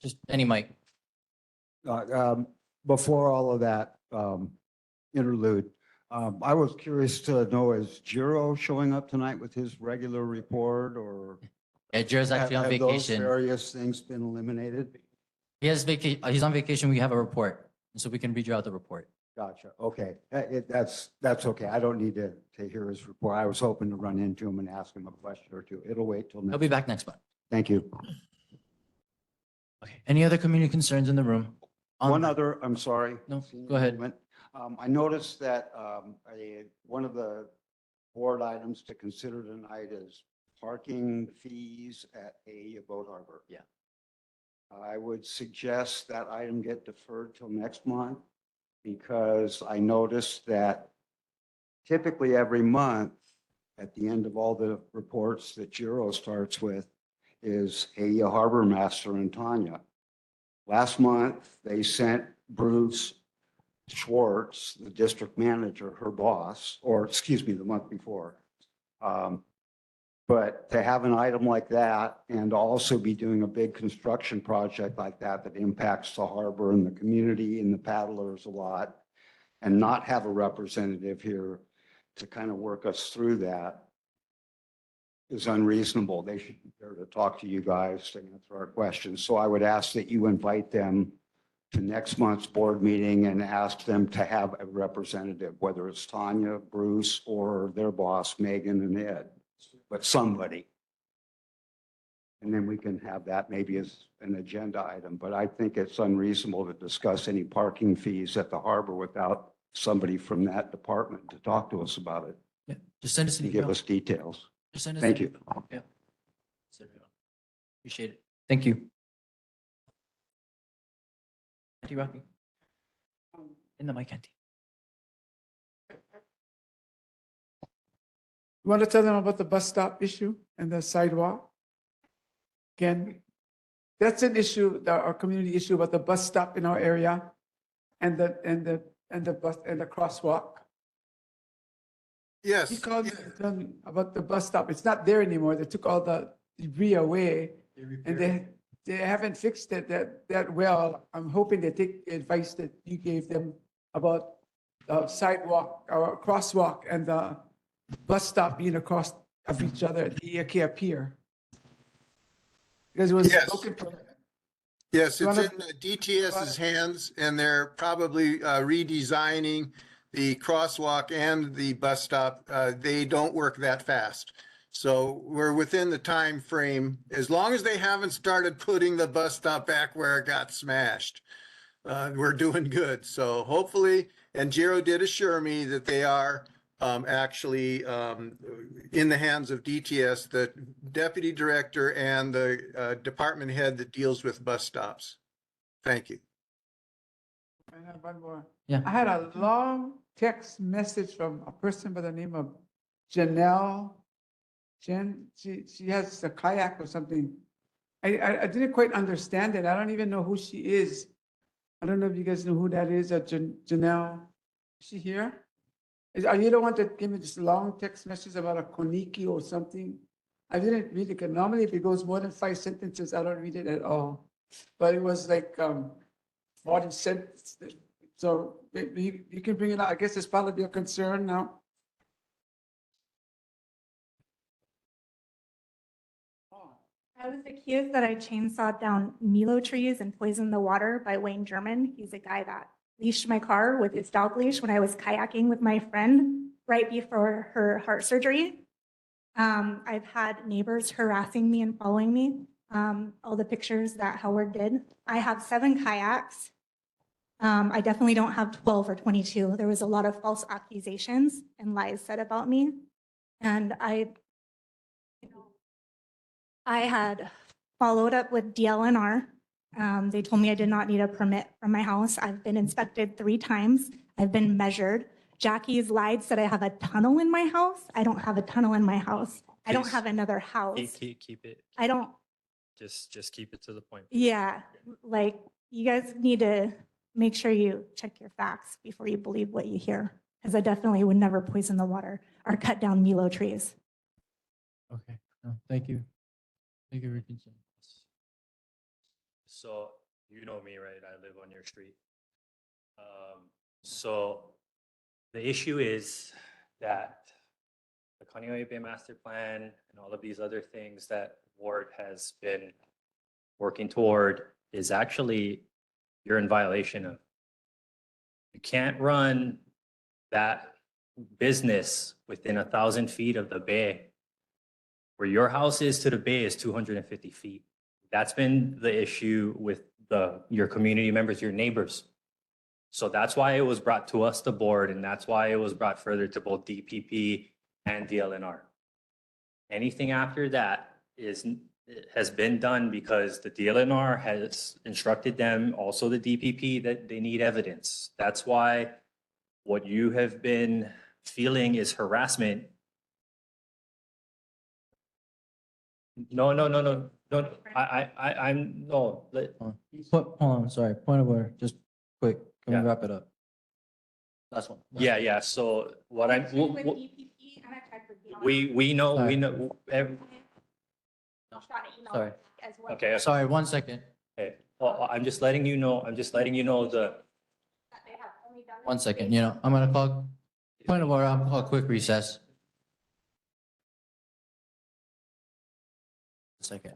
S3: Just any mic.
S16: Before all of that interlude, I was curious to know, is Jiro showing up tonight with his regular report, or
S3: Yeah, Jared's actually on
S16: have those
S3: vacation.
S16: various things been eliminated?
S3: He's on vacation. We have a report, so we can read you out the report.
S16: Gotcha. Okay. That's okay. I don't need to hear his report. I was hoping to run into him and ask him a question or two. It'll wait till
S3: He'll
S16: next.
S3: be back next month.
S16: Thank you.
S3: Okay. Any other community concerns in the room?
S16: One other, I'm sorry.
S3: No,
S16: Senior
S3: go ahead.
S16: movement. I noticed that one of the board items to consider tonight is parking fees at a Boat Harbor.
S3: Yeah.
S16: I would suggest that item get deferred till next month, because I noticed that typically every month, at the end of all the reports that Jiro starts with, is a harbor master and Tanya. Last month, they sent Bruce Schwartz, the district manager, her boss, or excuse me, the month before. But to have an item like that and also be doing a big construction project like that that impacts the harbor and the community and the paddlers a lot, and not have a representative here to kind of work us through that is unreasonable. They should be there to talk to you guys, to answer our questions. So I would ask that you invite them to next month's board meeting and ask them to have a representative, whether it's Tanya, Bruce, or their boss, Megan and Ed, but somebody. And then we can have that maybe as an agenda item. But I think it's unreasonable to discuss any parking fees at the harbor without somebody from that department to talk to us about it.
S3: Yeah, just send us an
S16: And give
S3: email.
S16: us details.
S3: Just send us.
S16: Thank
S3: an
S16: you.
S3: email. Yeah. Appreciate it. Thank you. Auntie Rocky. In the mic, Auntie.
S4: You want to tell them about the bus stop issue and the sidewalk? Again, that's an issue, our community issue about the bus stop in our area and the bus and the crosswalk. He
S1: Yes,
S4: called me to tell me about the bus stop. It's not there anymore. They took all the debris away and they haven't fixed it that well. I'm hoping they take the advice that you gave them about the sidewalk or crosswalk and the bus stop being across of each other at the Ikea Pier. Because it was
S1: Yes.
S4: broken.
S1: yes,
S4: You
S1: it's
S4: wanna-
S1: in DTS's hands, and they're probably redesigning the crosswalk and the bus stop. They don't work that fast. So we're within the time frame, as long as they haven't started putting the bus stop back where it got smashed. We're doing good. So hopefully, and Jiro did assure me that they are actually in the hands of DTS, the deputy director and the department head that deals with bus stops. Thank you.
S4: I have one more.
S3: Yeah.
S4: I had a long text message from a person by the name of Janelle. She has a kayak or something. I didn't quite understand it. I don't even know who she is. I don't know if you guys know who that is, Janelle. Is she here? Are you the one that gave me this long text message about a koniki or something? I didn't read it, 'cause normally if it goes more than 5 sentences, I don't read it at all. But it was like 40 sentences. So you can bring it out. I guess it's probably a concern now.
S17: I was accused that I chainsawed down Milo trees and poisoned the water by Wayne German. He's a guy that leashed my car with his dog leash when I was kayaking with my friend right before her heart surgery. I've had neighbors harassing me and following me. All the pictures that Howard did. I have 7 kayaks. I definitely don't have 12 or 22. There was a lot of false accusations and lies said about me. And I I had followed up with DLNR. They told me I did not need a permit from my house. I've been inspected 3 times. I've been measured. Jackie's lied, said I have a tunnel in my house. I don't have a tunnel in my house. I don't
S11: Please.
S17: have another house.
S11: Keep it,
S17: I don't,
S11: just keep it to the point.
S17: yeah, like, you guys need to make sure you check your facts before you believe what you hear. Because I definitely would never poison the water or cut down Milo trees.
S3: Okay, no, thank you. Thank you, Ricky.
S11: So you know me, right? I live on your street. So the issue is that the Kaneohe Bay Master Plan and all of these other things that Ward has been working toward is actually you're in violation of. You can't run that business within 1,000 feet of the bay. Where your house is to the bay is 250 feet. That's been the issue with your community members, your neighbors. So that's why it was brought to us, the board, and that's why it was brought further to both DPP and DLNR. Anything after that has been done because the DLNR has instructed them, also the DPP, that they need evidence. That's why what you have been feeling is harassment. No, I'm, no,
S3: Hold on, sorry, point of order, just quick, can we
S11: Yeah.
S3: wrap it up? Last one.
S11: yeah, so what I'm,
S17: With DPP and I checked with DLNR.
S11: we know,
S17: I'll shot an email
S3: Sorry.
S17: as well.
S11: okay,
S3: Sorry, 1 second,
S11: okay. Well, I'm just letting you know
S17: That they have only done this
S3: 1 second, you know, I'm gonna call, point of order, I'll call a quick recess. Second.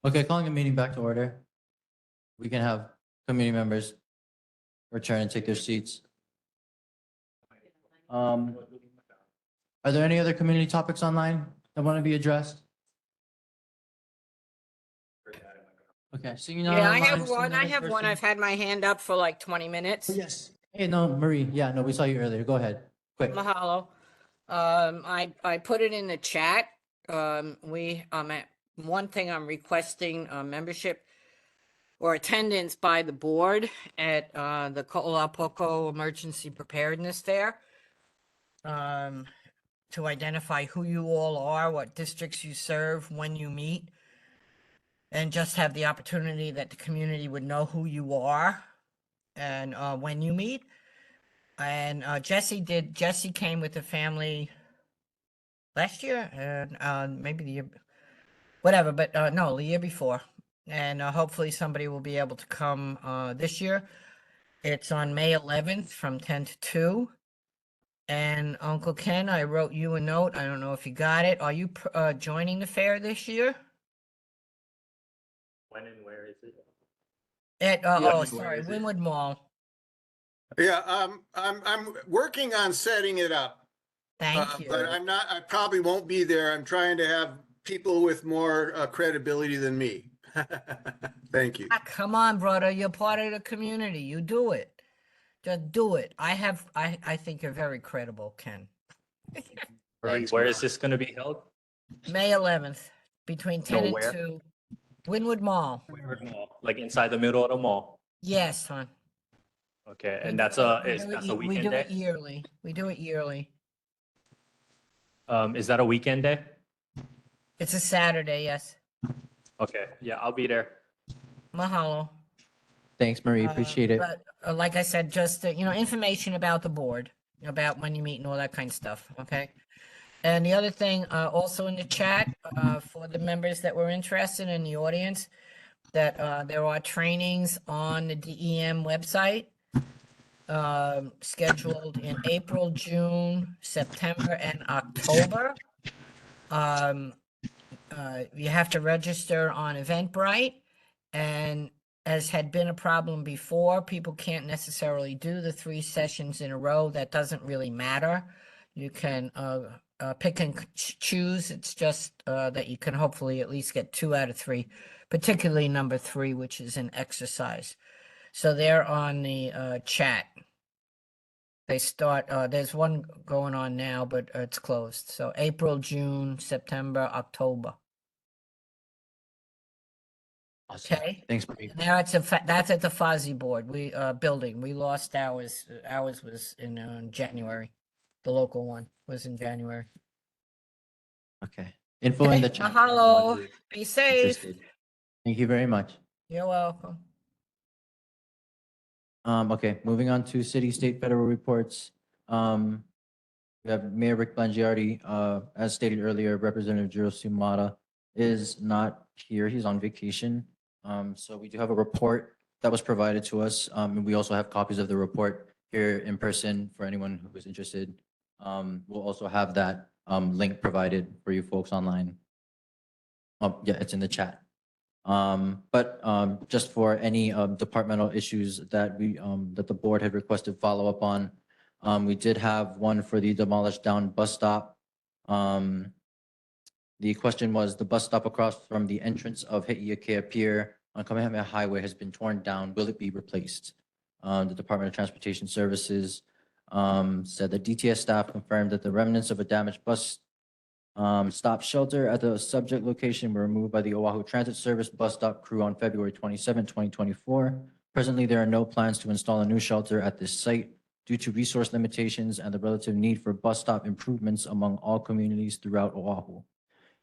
S3: Okay, calling the meeting back to order. We can have committee members return and take their seats. Are there any other community topics online that want to be addressed? Okay, seeing none
S18: Yeah, I
S3: online,
S18: have
S3: seeing
S18: one.
S3: none
S18: I
S3: in
S18: have one.
S3: person.
S18: I've had my hand up for like 20 minutes.
S3: Yes. Hey, no, Marie. Yeah, no, we saw you earlier. Go ahead. Quick.
S18: Mahalo. I put it in the chat. One thing I'm requesting membership or attendance by the board at the Ko'olapoko Emergency Preparedness Fair. To identify who you all are, what districts you serve, when you meet, and just have the opportunity that the community would know who you are and when you meet. And Jesse came with the family last year and maybe the year, whatever, but no, the year before. And hopefully somebody will be able to come this year. It's on May 11th from 10 to 2. And Uncle Ken, I wrote you a note. I don't know if you got it. Are you joining the fair this year?
S11: When and where is it?
S18: At
S11: Where
S18: sorry,
S11: is it?
S18: Winwood Mall.
S1: Yeah, I'm working on setting it up.
S18: Thank you.
S1: But I probably won't be there. I'm trying to have people with more credibility than me. Thank you.
S18: Ah, come on, brother. You're part of the community. You do it. Just do it. I think you're very credible, Ken.
S11: Where is this going to be held?
S18: May 11th, between 10 and
S11: where?
S18: 2. Winwood Mall.
S11: Winwood Mall, like inside the middle of the mall.
S18: Yes, hon.
S11: Okay,
S18: We
S11: and
S18: do
S11: that's
S18: it-
S11: a
S18: we
S11: weekend
S18: do it
S11: day?
S18: yearly. We do it yearly.
S11: Is that a weekend day?
S18: It's a Saturday, yes.
S11: Okay, yeah, I'll be there.
S18: Mahalo.
S3: Thanks, Marie. Appreciate it.
S18: But like I said, just information about the board, about when you meet and all that kind of stuff. Okay. And the other thing, also in the chat, for the members that were interested in the audience, that there are trainings on the DEM website, scheduled in April, June, September, and October. You have to register on Eventbrite, and as had been a problem before, people can't necessarily do the 3 sessions in a row. That doesn't really matter. You can pick and choose. It's just that you can hopefully at least get 2 out of 3, particularly number 3, which is an exercise. So they're on the chat. They start, there's one going on now, but it's closed. So April, June, September, October.
S3: Awesome.
S18: Okay.
S3: Thanks, Marie.
S18: Now that's at the Fozzie board. We building. We lost ours. Ours was in January. The local one was in January.
S3: Okay. Info in the
S18: Okay,
S3: chat. for anyone
S18: mahalo.
S3: who's
S18: Be safe.
S3: interested. Thank you very much.
S18: You're welcome.
S3: Okay, moving on to city, state, federal reports. We have Mayor Rick Blangiardi, as stated earlier, Representative Jiro Sumata is not here. He's on vacation. So we do have a report that was provided to us. And we also have copies of the report here in person for anyone who is interested. We'll also have that link provided for you folks online. Yeah, it's in the chat. But just for any departmental issues that that the board had requested follow up on, we did have one for the demolished down bus stop. The question was, the bus stop across from the entrance of Hei'ikea Pier on Kamehameha Highway has been torn down. Will it be replaced? The Department of Transportation Services said that DTS staff confirmed that the remnants of a damaged bus stop shelter at the subject location were removed by the Oahu Transit Service bus stop crew on February 27, 2024. Presently, there are no plans to install a new shelter at this site due to resource limitations and the relative need for bus stop improvements among all communities throughout Oahu.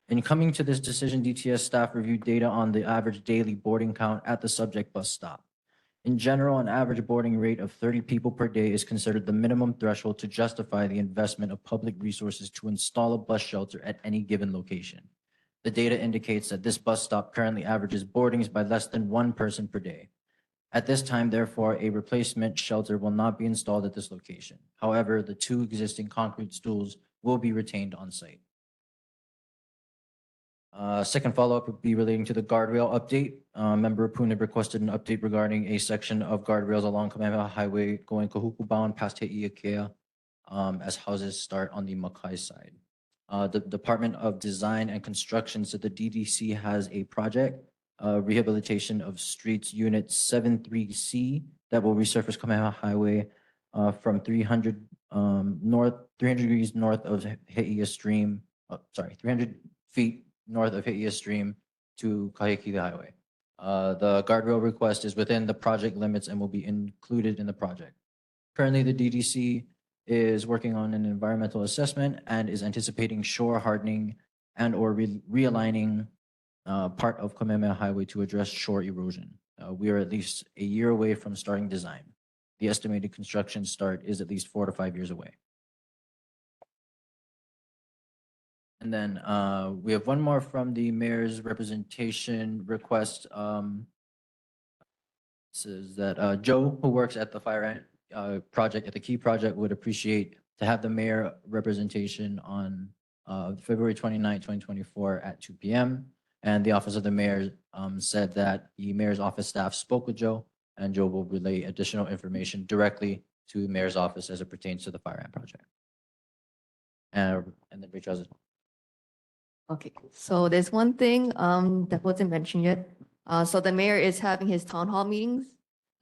S3: In coming to this decision, DTS staff reviewed data on the average daily boarding count at the subject bus stop. In general, an average boarding rate of 30 people per day is considered the minimum threshold to justify the investment of public resources to install a bus shelter at any given location. The data indicates that this bus stop currently averages boardings by less than 1 person per day. At this time, therefore, a replacement shelter will not be installed at this location. However, the 2 existing concrete stools will be retained on site. Second follow-up would be relating to the guardrail update. Member Puna requested an update regarding a section of guardrails along Kamehameha Highway going Kahuku bound past Hei'ikea, as houses start on the Makai side. The Department of Design and Construction said the DDC has a project, rehabilitation of streets unit 73C that will resurface Kamehameha Highway from 300 degrees north of Hei'ia Stream, 300 feet north of Hei'ia Stream to Kahekili Highway. The guardrail request is within the project limits and will be included in the project. Currently, the DDC is working on an environmental assessment and is anticipating shore hardening and or realigning part of Kamehameha Highway to address shore erosion. We are at least a year away from starting design. The estimated construction start is at least 4 to 5 years away. And then we have one more from the mayor's representation request. Says that Joe, who works at the fire ant project, at the Key project, would appreciate to have the mayor representation on February 29, 2024 at 2 p.m. And the office of the mayor said that the mayor's office staff spoke with Joe, and Joe will relay additional information directly to the mayor's office as it pertains to the fire ant project. And then Rachel has it.
S8: Okay, so there's one thing that wasn't mentioned yet. So the mayor is having his town hall meetings.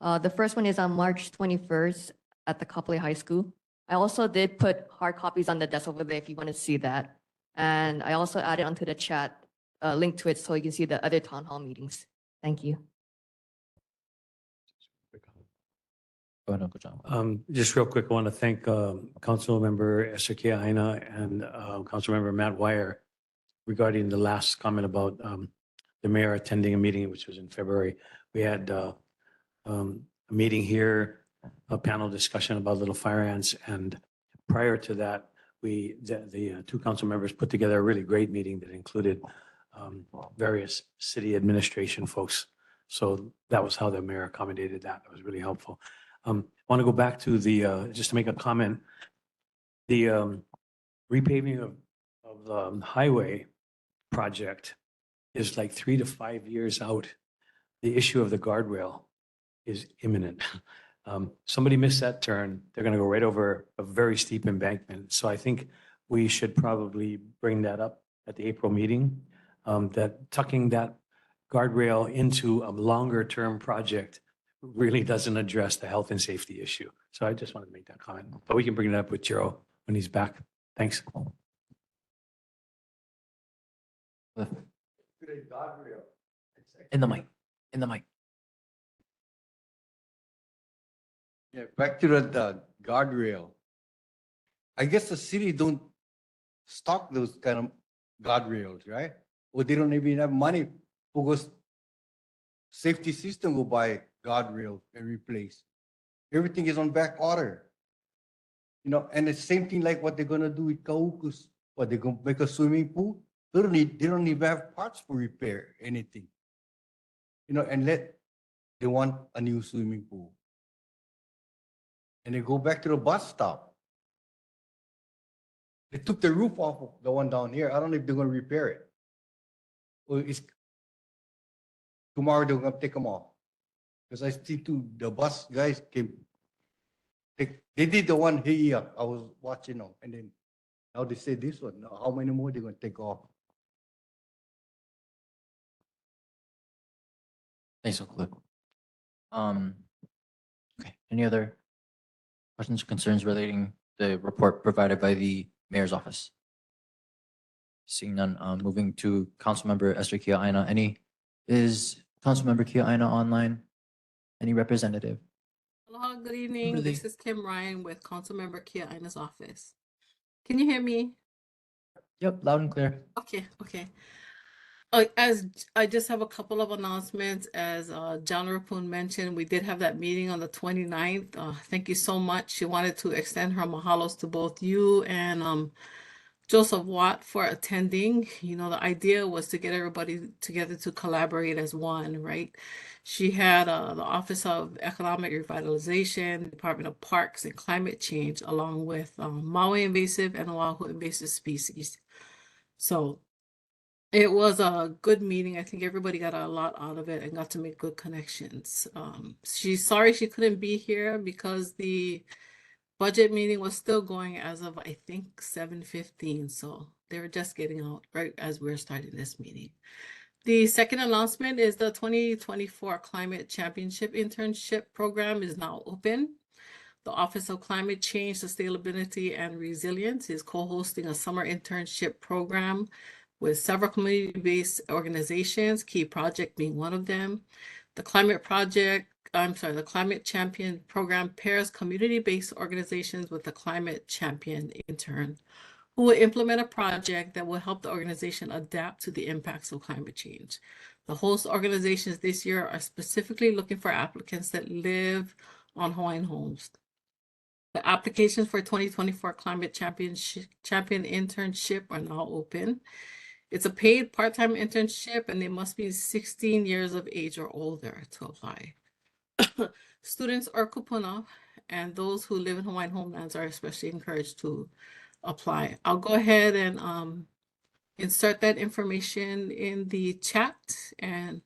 S8: The first one is on March 21st at the Kapolei High School. I also did put hard copies on the desk over there if you want to see that. And I also added onto the chat a link to it so you can see the other town hall meetings. Thank you.
S3: Go ahead, Uncle John.
S6: Just real quick, I want to thank Council Member Esther Kiaina and Council Member Matt Wire regarding the last comment about the mayor attending a meeting, which was in February. We had a meeting here, a panel discussion about little fire ants. And prior to that, the two council members put together a really great meeting that included various city administration folks. So that was how the mayor accommodated that. It was really helpful. I want to go back to just to make a comment. The repaving of the highway project is like 3 to 5 years out. The issue of the guardrail is imminent. Somebody missed that turn. They're going to go right over a very steep embankment. So I think we should probably bring that up at the April meeting, that tucking that guardrail into a longer term project really doesn't address the health and safety issue. So I just wanted to make that comment, but we can bring it up with Jiro when he's back. Thanks.
S3: In the mic.
S19: Yeah, back to the guardrail. I guess the city don't stock those kind of guardrails, right? Or they don't even have money because safety system will buy guardrail and replace. Everything is on back order. You know, and the same thing like what they're gonna do with Kahu'u. What, they're gonna make a swimming pool? They don't even have parts for repair anything. You know, and they want a new swimming pool. And they go back to the bus stop. They took the roof off of the one down here. I don't know if they're gonna repair it. Or tomorrow they're gonna take them off. Because I see the bus guys came. They did the one here. I was watching them, and then now they say this one. Now how many more they're gonna take off?
S3: Thanks, Uncle Luke. Okay, any other questions or concerns relating the report provided by the mayor's office? Seeing none, moving to Councilmember Esther Kiaina. Is Councilmember Kiaina online? Any representative?
S20: Aloha, good evening.
S3: Really?
S20: This is Kim Ryan with Councilmember Kiaina's office. Can you hear me?
S3: Yep, loud and clear.
S20: Okay. As I just have a couple of announcements. As John Rapun mentioned, we did have that meeting on the 29th. Thank you so much. She wanted to extend her mahalos to both you and Joseph Watt for attending. You know, the idea was to get everybody together to collaborate as one, right? She had the Office of Economic Revitalization, Department of Parks and Climate Change, along with Maui invasive and Oahu invasive species. So It was a good meeting. I think everybody got a lot out of it and got to make good connections. She's sorry she couldn't be here because the budget meeting was still going as of, I think, 7:15. So they were just getting out right as we're starting this meeting. The second announcement is the 2024 Climate Championship Internship Program is now open. The Office of Climate Change, Sustainability, and Resilience is co-hosting a summer internship program with several community-based organizations, Key Project being one of them. The Climate Champion Program pairs community-based organizations with the Climate Champion intern, who will implement a project that will help the organization adapt to the impacts of climate change. The host organizations this year are specifically looking for applicants that live on Hawaiian homes. The applications for 2024 Climate Champion internship are now open. It's a paid part-time internship and they must be 16 years of age or older to apply. Students or kupuna and those who live in Hawaiian homelands are especially encouraged to apply. I'll go ahead and insert that information in the chat, and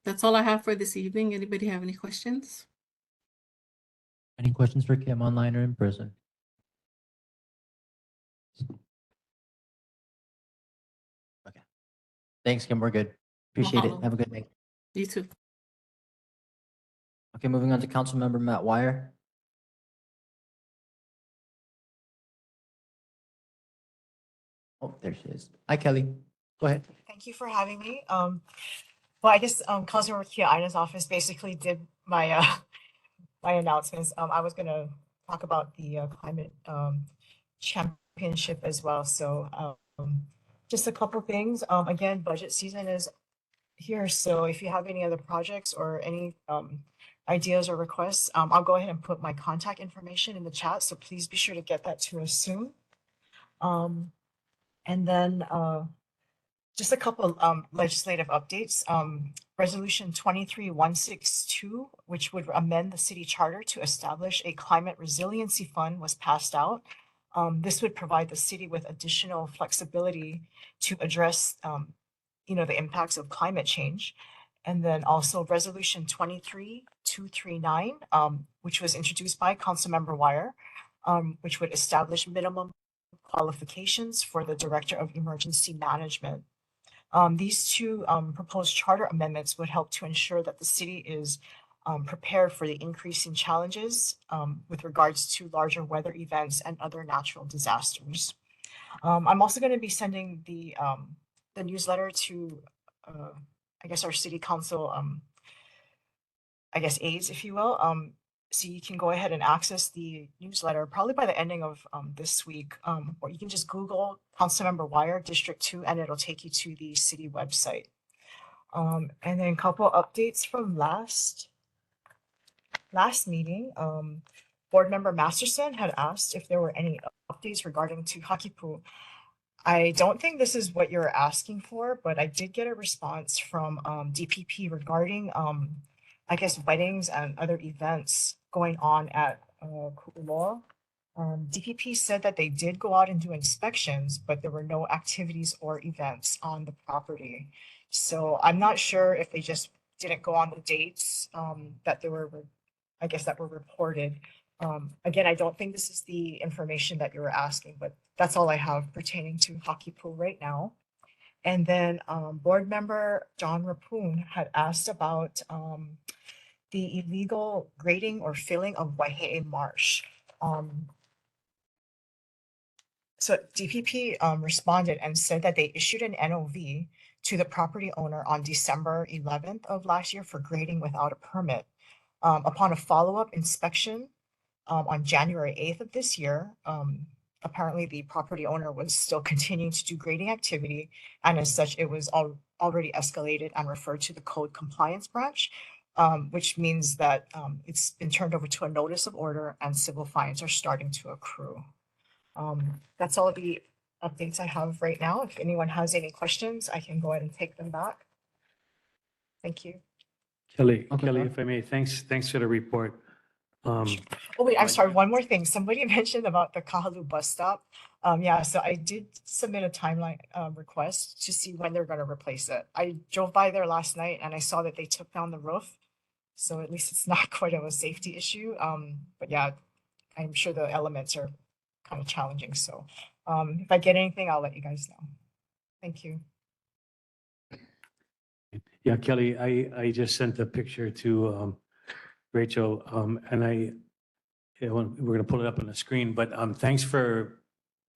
S20: that's all I have for this evening. Anybody have any questions?
S3: Any questions for Kim online or in person? Okay. Thanks, Kim. We're good. Appreciate it.
S20: Mahalo.
S3: Have a good night.
S20: You too.
S3: Okay, moving on to Councilmember Matt Wire. Oh, there she is. Hi, Kelly. Go ahead.
S21: Thank you for having me. Well, I guess Councilmember Kia Aina's office basically did my my announcements. I was gonna talk about the climate championship as well. So just a couple things. Again, budget season is here. So if you have any other projects or any ideas or requests, I'll go ahead and put my contact information in the chat. So please be sure to get that to us soon. And then just a couple legislative updates. Resolution 23162, which would amend the city charter to establish a climate resiliency fund, was passed out. This would provide the city with additional flexibility to address the impacts of climate change. And then also Resolution 23239, which was introduced by Councilmember Wire, which would establish minimum qualifications for the Director of Emergency Management. These two proposed charter amendments would help to ensure that the city is prepared for the increasing challenges with regards to larger weather events and other natural disasters. I'm also going to be sending the newsletter to, I guess, our city council, I guess, aides, if you will. So you can go ahead and access the newsletter probably by the ending of this week, or you can just Google Councilmember Wire District 2 and it'll take you to the city website. And then a couple updates from last meeting. Board Member Masterson had asked if there were any updates regarding to Hakipu. I don't think this is what you're asking for, but I did get a response from DPP regarding I guess weddings and other events going on at Ku'uloa. DPP said that they did go out and do inspections, but there were no activities or events on the property. So I'm not sure if they just didn't go on the dates that they were, I guess, that were reported. Again, I don't think this is the information that you were asking, but that's all I have pertaining to Hakipu right now. And then Board Member John Rapoon had asked about the illegal grading or filling of Waihe'e Marsh. So DPP responded and said that they issued an NOV to the property owner on December 11th of last year for grading without a permit. Upon a follow-up inspection on January 8th of this year, apparently the property owner was still continuing to do grading activity, and as such, it was already escalated and referred to the code compliance branch, which means that it's been turned over to a notice of order and civil fines are starting to accrue. That's all of the updates I have right now. If anyone has any questions, I can go ahead and take them back. Thank you.
S6: Kelly, if I may, thanks for the report. Um,
S21: Oh, wait, I'm
S6: Right.
S21: sorry, one more thing. Somebody mentioned about the Kahalu'u bus stop. Yeah, so I did submit a timeline, request to see when they're gonna replace it. I drove by there last night and I saw that they took down the roof. So at least it's not quite of a safety issue. But yeah, I'm sure the elements are kind of challenging. So, if I get anything, I'll let you guys know. Thank you.
S6: Yeah, Kelly, I just sent a picture to Rachel, and we're gonna pull it up on the screen, but thanks for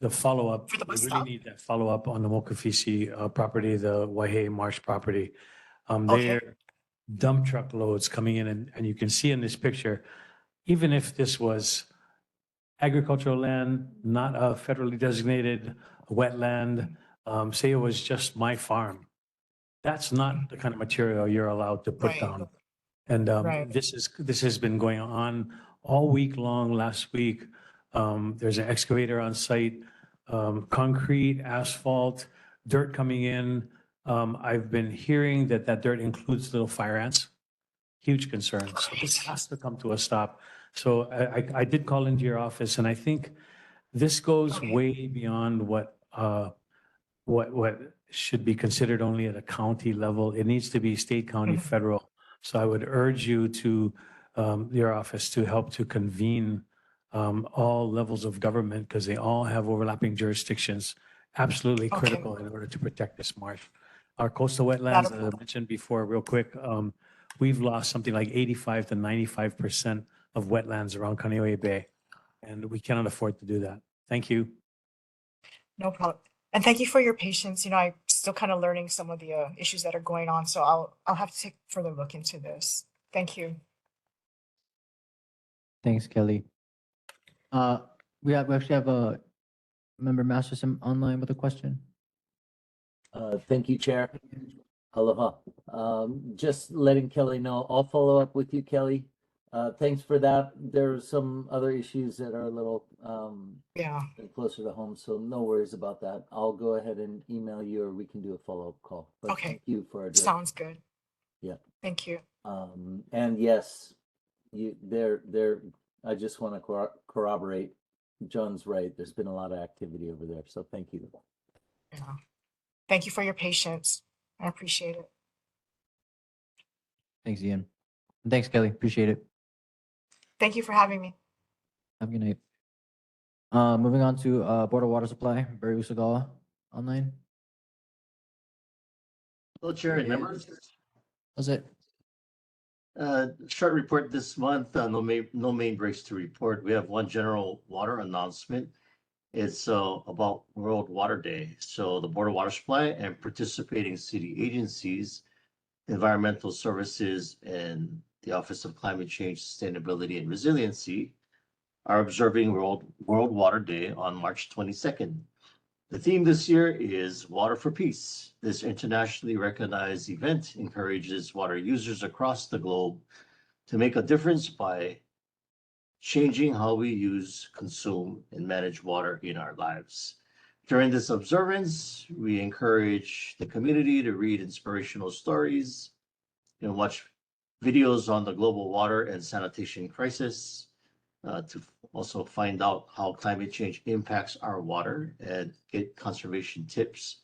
S6: the follow-up.
S21: For the
S6: We
S21: bus
S6: really
S21: stop?
S6: need that follow-up on the Mokafisi property, the Waihe Marsh property.
S21: Okay.
S6: They're dump truck loads coming in, and you can see in this picture, even if this was agricultural land, not a federally designated wetland, say it was just my farm, that's not the kind of material you're allowed to put
S21: Right.
S6: down. And
S21: Right.
S6: this has been going on all week long. Last week, there's an excavator on site, concrete, asphalt, dirt coming in. I've been hearing that that dirt includes little fire ants. Huge concern. So this has to come to a stop. So I did call into your office, and I think this goes way beyond what should be considered only at a county level. It needs to be state, county, federal. So I would urge you to, your office to help to convene all levels of government because they all have overlapping jurisdictions, absolutely
S21: Okay.
S6: critical in order to protect this marsh. Our coastal
S21: Not
S6: wetlands,
S21: a
S6: as I mentioned before, real quick, we've lost something like 85 to 95% of wetlands around Kaneohe Bay, and we cannot afford to do that. Thank you.
S21: No problem. And thank you for your patience. You know, I'm still kind of learning some of the issues that are going on, so I'll have to take further look into this. Thank you.
S3: Thanks, Kelly. We actually have a member Masterson online with a question.
S2: Thank you, Chair. Aloha. Just letting Kelly know, I'll follow up with you, Kelly. Thanks for that. There are some other issues that are a little
S21: Yeah.
S2: closer to home, so no worries about that. I'll go ahead and email you, or we can do a follow-up call. But
S21: Okay.
S2: thank you for addressing.
S21: Sounds good.
S2: Yeah.
S21: Thank you.
S2: And yes, I just want to corroborate. John's right. There's been a lot of activity over there, so thank you.
S21: Yeah. Thank you for your patience. I appreciate it.
S3: Thanks, Ian. And thanks, Kelly. Appreciate it.
S21: Thank you for having me.
S3: Have a good night. Moving on to Board of Water Supply, Barry Usagawa online.
S22: Hello, Chair and members.
S3: How's it?
S22: Short report this month. No main breaks to report. We have one general water announcement. It's about World Water Day. So the Board of Water Supply and participating city agencies, environmental services, and the Office of Climate Change, Sustainability, and Resiliency are observing World Water Day on March 22nd. The theme this year is Water for Peace. This internationally recognized event encourages water users across the globe to make a difference by changing how we use, consume, and manage water in our lives. During this observance, we encourage the community to read inspirational stories and watch videos on the global water and sanitation crisis, to also find out how climate change impacts our water and get conservation tips.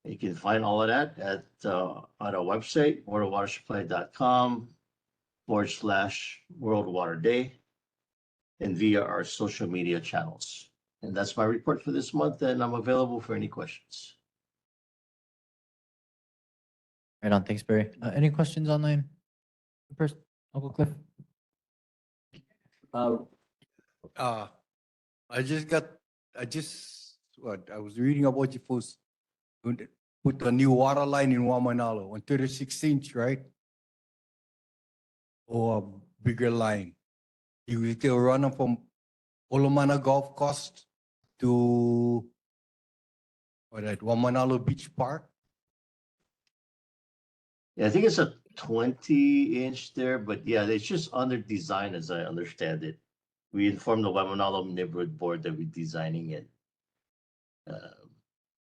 S22: You can find all of that at on our website, waterwatersupply.com/World Water Day, and via our social media channels. And that's my report for this month, and I'm available for any questions.
S3: Right on. Thanks, Barry. Any questions online? First, Uncle Cliff.
S19: I was reading about you folks put the new water line in Wamanalo on 36 inch, right? Or a bigger line. You still run from Olomana Golf Course to Wamanalo Beach Park.
S22: Yeah, I think it's a 20-inch there, but yeah, it's just under design as I understand it. We informed the Wamanalo Neighborhood Board that we're designing it.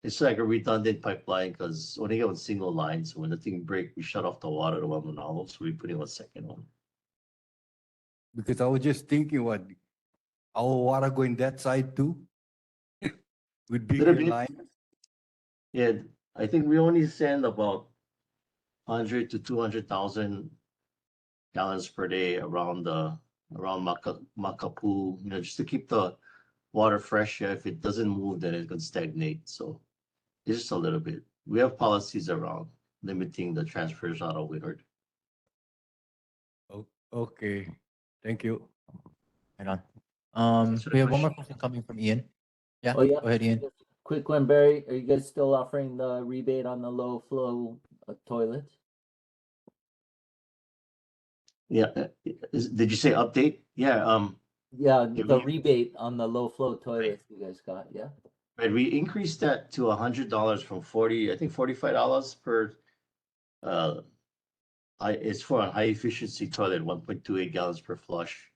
S22: It's like a redundant pipeline because only got one single line, so when the thing breaks, we shut off the water to Wamanalo, so we put in a second one.
S19: Because I was just thinking, what, our water going that side too? With
S22: Little
S19: bigger
S22: bit.
S19: line?
S22: Yeah, I think we only send about 100 to 200,000 gallons per day around Makapu, just to keep the water fresh. Yeah, if it doesn't move, then it could stagnate. So it's just a little bit. We have policies around limiting the transfers out of Whittier.
S19: Okay, thank you.
S3: Right on.
S22: Thanks for the
S3: We have one more
S22: question.
S3: question coming from Ian. Yeah,
S2: Oh, yeah.
S3: go ahead, Ian.
S2: Just a quick one, Barry. Are you guys still offering the rebate on the low flow toilets?
S22: Yeah, did you say update? Yeah,
S2: Yeah,
S22: yeah,
S2: the rebate on the low flow toilets you guys got, yeah?
S22: right, we increased that to $100 from 40, I think $45 per, it's for a high efficiency toilet, 1.28 gallons per flush.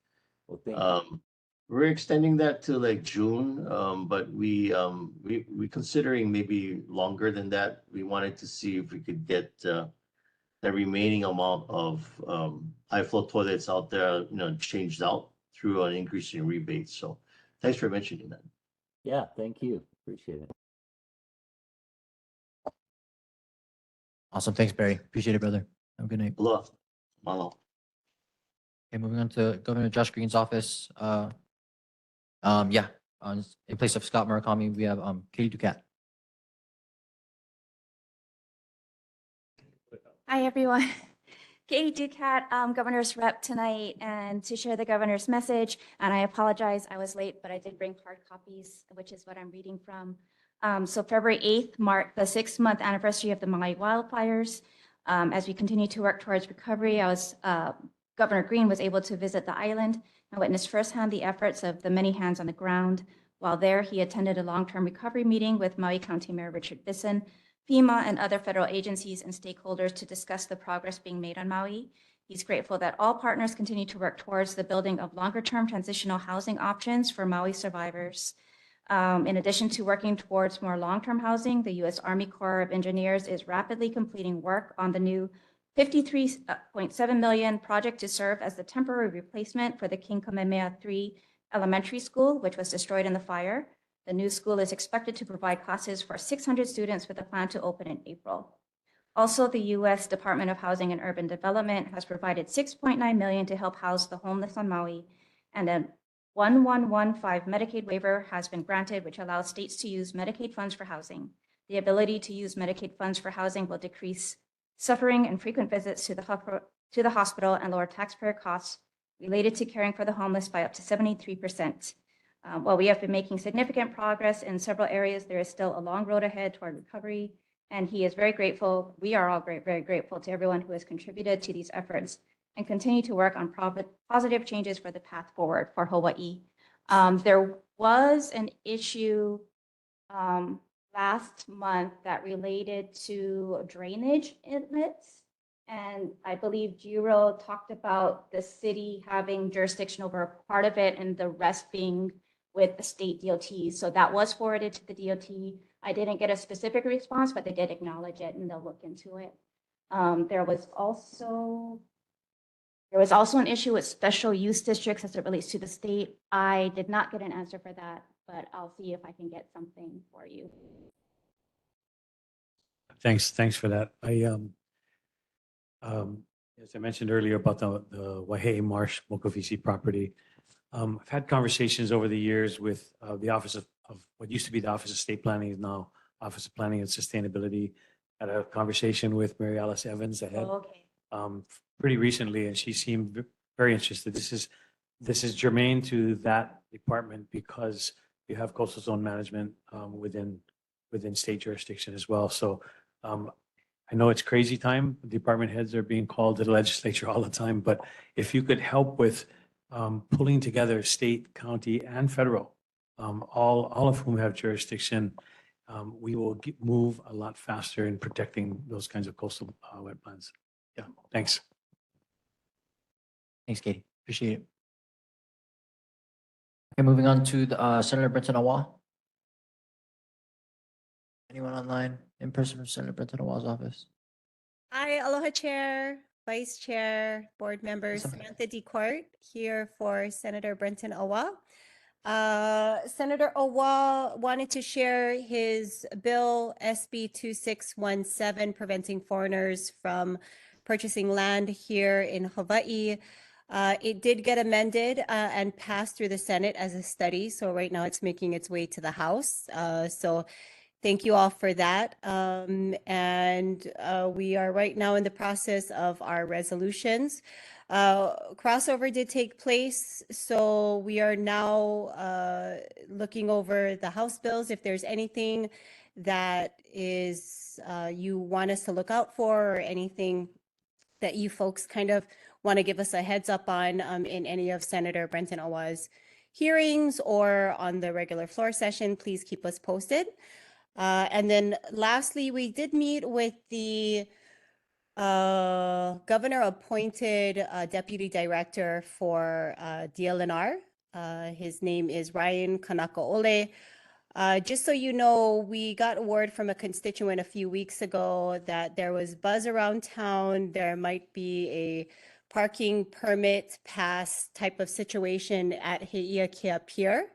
S2: Well, thank you.
S22: We're extending that to like June, but we considering maybe longer than that. We wanted to see if we could get the remaining amount of high flow toilets out there, changed out through an increase in rebates. So thanks for mentioning that.
S2: Yeah, thank you. Appreciate it.
S3: Awesome. Thanks, Barry. Appreciate it, brother. Have a good night.
S22: Aloha. Mahalo.
S3: Okay, moving on to Governor Josh Green's office. Yeah, in place of Scott Murakami, we have Katie Ducat.
S5: Hi, everyone. Katie Ducat, Governor's rep tonight, and to share the governor's message. And I apologize, I was late, but I did bring hard copies, which is what I'm reading from. So February 8th marked the 6-month anniversary of the Maui wildfires. As we continue to work towards recovery, Governor Green was able to visit the island and witness firsthand the efforts of the many hands on the ground. While there, he attended a long-term recovery meeting with Maui County Mayor Richard Bisson, FEMA, and other federal agencies and stakeholders to discuss the progress being made on Maui. He's grateful that all partners continue to work towards the building of longer-term transitional housing options for Maui survivors. In addition to working towards more long-term housing, the U.S. Army Corps of Engineers is rapidly completing work on the new $53.7 million project to serve as the temporary replacement for the King Kamehameha III Elementary School, which was destroyed in the fire. The new school is expected to provide classes for 600 students with a plan to open in April. Also, the U.S. Department of Housing and Urban Development has provided $6.9 million to help house the homeless on Maui, and a 1115 Medicaid waiver has been granted, which allows states to use Medicaid funds for housing. The ability to use Medicaid funds for housing will decrease suffering and frequent visits to the hospital and lower taxpayer costs related to caring for the homeless by up to 73%. While we have been making significant progress in several areas, there is still a long road ahead toward recovery, and he is very grateful. We are all very grateful to everyone who has contributed to these efforts and continue to work on positive changes for the path forward for Hawaii. There was an issue last month that related to drainage inlets. And I believe Jiro talked about the city having jurisdiction over a part of it and the rest being with the state DOT. So that was forwarded to the DOT. I didn't get a specific response, but they did acknowledge it and they'll look into it. There was also an issue with special use districts as it relates to the state. I did not get an answer for that, but I'll see if I can get something for you.
S6: Thanks for that. As I mentioned earlier about the Waihe'i Marsh Mokofisi property, I've had conversations over the years with the Office of what used to be the Office of State Planning, is now Office of Planning and Sustainability. Had a conversation with Mary Alice Evans, the head, pretty recently, and she seemed very interested. This is germane to that department because you have coastal zone management within state jurisdiction as well. So I know it's crazy time. Department heads are being called to the legislature all the time, but if you could help with pulling together state, county, and federal, all of whom have jurisdiction, we will move a lot faster in protecting those kinds of coastal wetlands. Yeah, thanks.
S3: Thanks, Katie. Appreciate it. Okay, moving on to the Senator Brenton Awa. Anyone online in person from Senator Brenton Awa's office?
S9: Hi, aloha chair.
S7: Vice Chair, board members, Samantha DeCourt here for Senator Brenton Awa. Senator Awa wanted to share his bill SB 2617, preventing foreigners from purchasing land here in Hawaii. It did get amended and passed through the Senate as a study. So right now it's making its way to the House. So thank you all for that. We are right now in the process of our resolutions. Crossover did take place, so we are now looking over the House bills. If there's anything that is you want us to look out for, or anything that you folks kind of want to give us a heads up on in any of Senator Brenton Awa's hearings or on the regular floor session, please keep us posted. And then lastly, we did meet with the governor appointed deputy director for DLNR. His name is Ryan Kanakaole. Just so you know, we got word from a constituent a few weeks ago that there was buzz around town. There might be a parking permit pass type of situation at Heiakea Pier.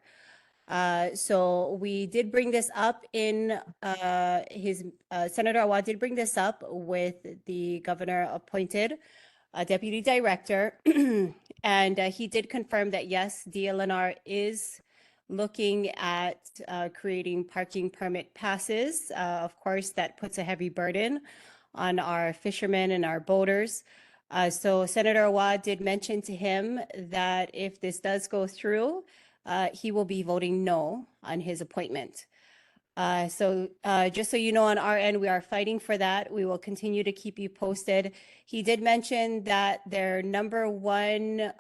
S7: So we did bring this up in Senator Awa did bring this up with the governor appointed deputy director. And he did confirm that yes, DLNR is looking at creating parking permit passes. Of course, that puts a heavy burden on our fishermen and our boaters. So Senator Awa did mention to him that if this does go through, he will be voting no on his appointment. Just so you know, on our end, we are fighting for that. We will continue to keep you posted. He did mention that their number one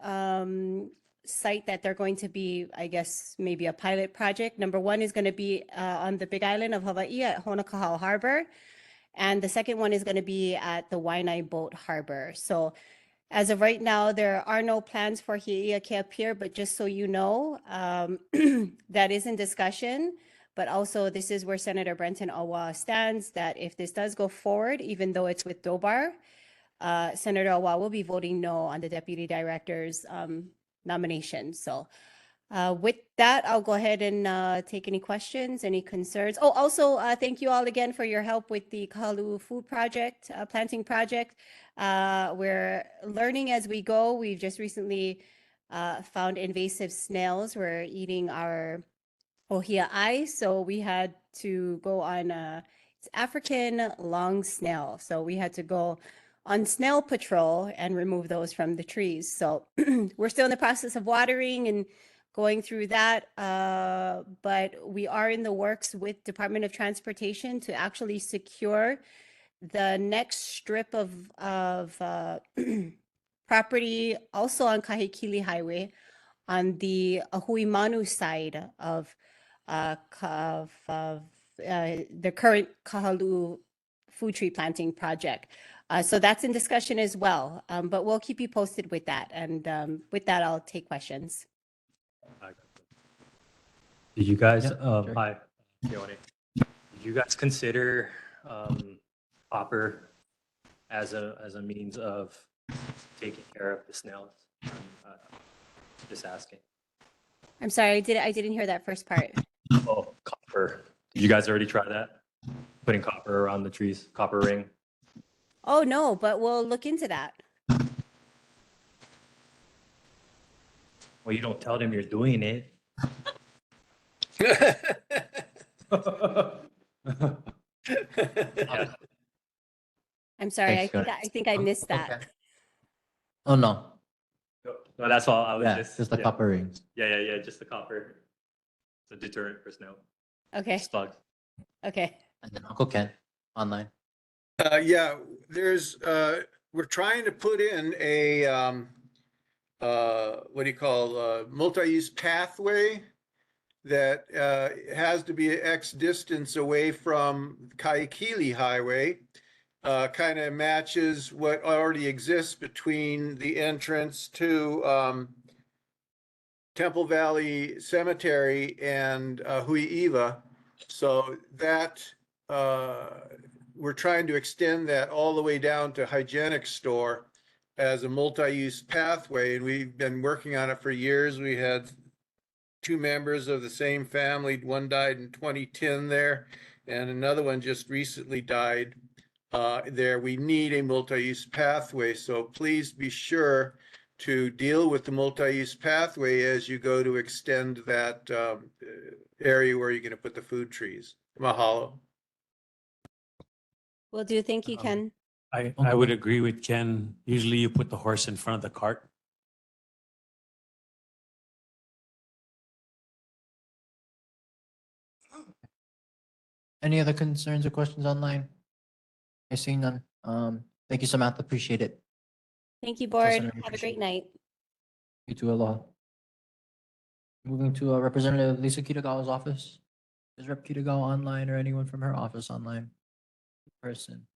S7: site that they're going to be, I guess, maybe a pilot project. Number one is going to be on the Big Island of Hawaii at Honokaha Harbor. And the second one is going to be at the Waianae Boat Harbor. So as of right now, there are no plans for Heiakea Pier, but just so you know, that is in discussion. But also, this is where Senator Brenton Awa stands, that if this does go forward, even though it's with DOBAR, Senator Awa will be voting no on the deputy director's nomination. So with that, I'll go ahead and take any questions, any concerns. Oh, also, thank you all again for your help with the Kahalu'u food project, planting project. We're learning as we go. We've just recently found invasive snails. We're eating our ohia ice, so we had to go on it's African long snail. So we had to go on snail patrol and remove those from the trees. So we're still in the process of watering and going through that, but we are in the works with Department of Transportation to actually secure the next strip of property also on Kahekili Highway on the Ahuimanu side of the current Kahalu'u food tree planting project. So that's in discussion as well, but we'll keep you posted with that. And with that, I'll take questions.
S6: Did you guys,
S3: sure.
S6: hi, Keone. Did you guys consider copper as a means of taking care of the snails? Just asking.
S7: I'm sorry, I didn't hear that first part.
S6: Oh, copper. Did you guys already try that? Putting copper around the trees, copper ring?
S7: Oh, no, but we'll look into that.
S6: Well, you don't tell them you're doing it.
S7: I'm sorry,
S3: Thanks, guys.
S7: I think I missed that.
S3: Oh, no.
S6: No, that's all. I was
S3: Yeah,
S6: just
S3: just the
S6: yeah.
S3: copper rings.
S6: Yeah, just the copper. It's a deterrent for snow.
S7: Okay,
S6: Slugs.
S7: okay.
S3: And then Uncle Ken online.
S1: Yeah, there's, we're trying to put in a, what do you call, multi-use pathway that has to be X distance away from Kaikili Highway. Kind of matches what already exists between the entrance to Temple Valley Cemetery and Hui'iwa. So that we're trying to extend that all the way down to Hygienic Store. as a multi-use pathway, and we've been working on it for years. We had two members of the same family. One died in 2010 there, and another one just recently died there. We need a multi-use pathway, so please be sure to deal with the multi-use pathway as you go to extend that area where you're going to put the food trees. Mahalo.
S7: Will do. Thank you, Ken.
S6: I would agree with Ken. Usually you put the horse in front of the cart.
S3: Any other concerns or questions online? I see none. Thank you, Samantha. Appreciate it.
S7: Thank you,
S3: Tell
S7: board.
S3: Senator we
S7: Have a
S3: appreciate
S7: great
S3: it.
S7: night.
S3: You too, aloha. Moving to Representative Lisa Kitagawa's office. Is Rep. Kitagawa online or anyone from her office online? Person.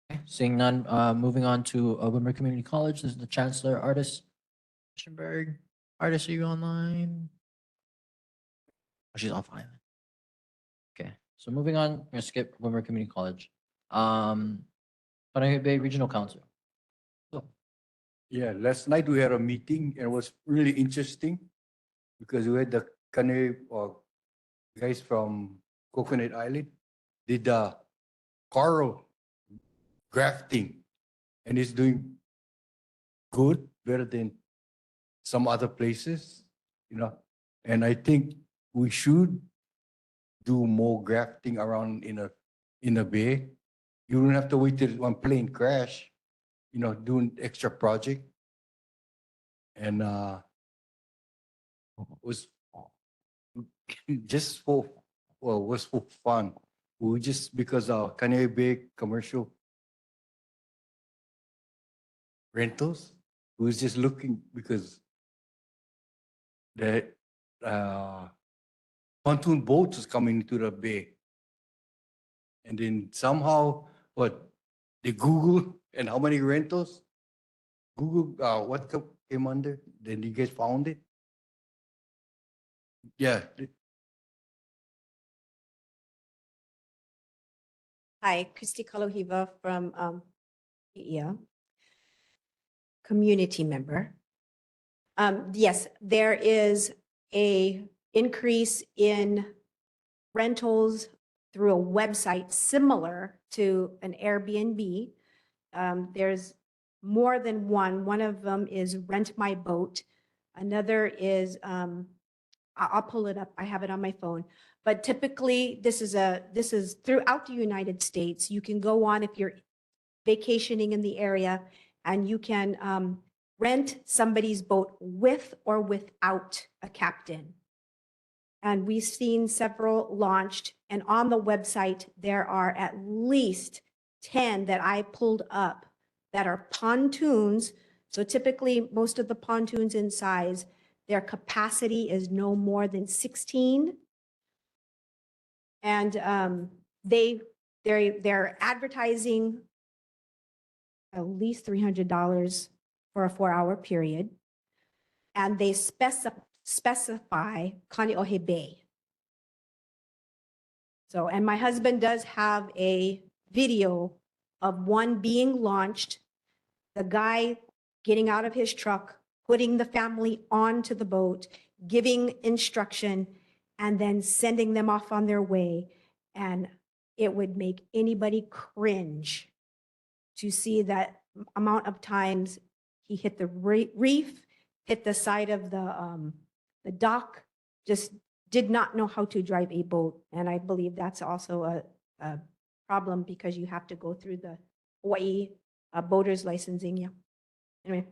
S3: Okay, seeing none, moving on to Wimmer Community College. This is the Chancellor, Artis Schenberg. Artis, are you online? Oh, she's offline. Okay, so moving on, we're gonna skip Wimmer Community College. Kaneohe Bay Regional Council.
S19: Yeah, last night we had a meeting and it was really interesting because we had the guys from Coconut Island did coral grafting and it's doing good, better than some other places, you know. And I think we should do more grafting around in a bay. You don't have to wait till one plane crash, you know, doing extra project. And was just for was for fun. We just because Kaneohe Bay commercial rentals. We was just looking because the pontoon boats is coming into the bay, and then somehow they Google and how many rentals Google what came under. Then you guys found it. Yeah.
S9: Hi, Christy Kaluhiva from PEA, community member. Yes, there is a increase in rentals through a website similar to an Airbnb. There's more than one. One of them is Rent My Boat. Another is, I'll pull it up. I have it on my phone. But typically, this is throughout the United States. You can go on if you're vacationing in the area, and you can rent somebody's boat with or without a captain. And we've seen several launched, and on the website, there are at least 10 that I pulled up that are pontoons. So typically, most of the pontoons in size, their capacity is no more than 16. And they're advertising at least $300 for a 4-hour period. And they specify Kaneohe Bay. So, and my husband does have a video of one being launched, the guy getting out of his truck, putting the family onto the boat, giving instruction, and then sending them off on their way. And it would make anybody cringe to see that amount of times he hit the reef, hit the side of the dock, just did not know how to drive a boat. And I believe that's also a problem because you have to go through the Hawaii boaters licensing. Yeah. Anyway.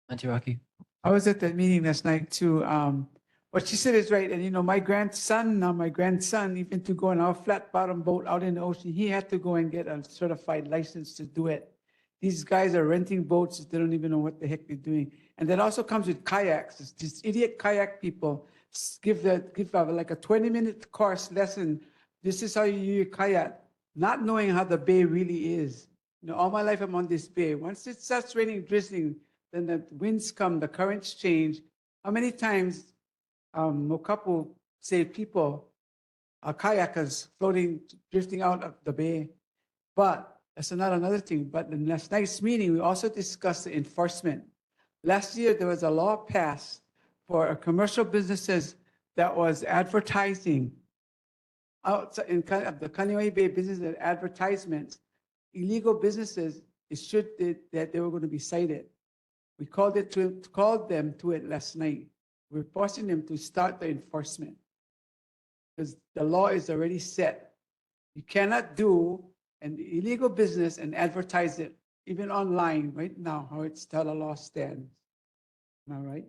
S3: Auntie Rocky.
S4: I was at that meeting last night too. What she said is right. And you know, my grandson, even to go on our flat bottom boat out in the ocean, he had to go and get a certified license to do it. These guys are renting boats. They don't even know what the heck they're doing. And that also comes with kayaks. It's these idiot kayak people give like a 20-minute course lesson. This is how you use your kayak, not knowing how the bay really is. You know, all my life I'm on this bay. Once it starts raining, drizzling, then the winds come, the currents change. How many times Mokapu say people kayakers floating, drifting out of the bay. But that's not another thing. But in last night's meeting, we also discussed the enforcement. Last year, there was a law passed for commercial businesses that was advertising outside in the Kaneohe Bay business and advertisements, illegal businesses, that they were going to be cited. We called them to it last night. We're forcing them to start the enforcement because the law is already set. You cannot do an illegal business and advertise it even online right now, how the law stands. Am I right?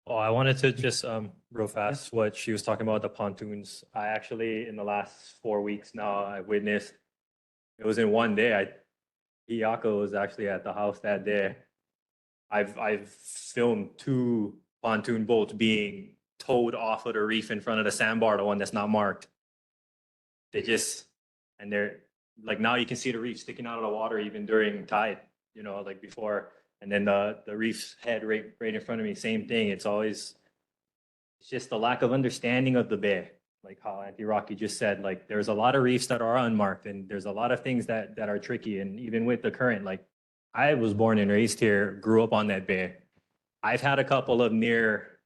S10: Oh, I wanted to just real fast what she was talking about the pontoons. I actually in the last 4 weeks now I witnessed it was in one day. Iyako was actually at the house that day. I've filmed 2 pontoon boats being towed off of the reef in front of the sandbar, the one that's not marked. They're like now you can see the reef sticking out of the water even during tide, you know, like before. And then the reef's head right in front of me, same thing. It's just the lack of understanding of the bay. Like how Auntie Rocky just said, like there's a lot of reefs that are unmarked and there's a lot of things that are tricky. And even with the current, like I was born and raised here, grew up on that bay. I've had a couple of near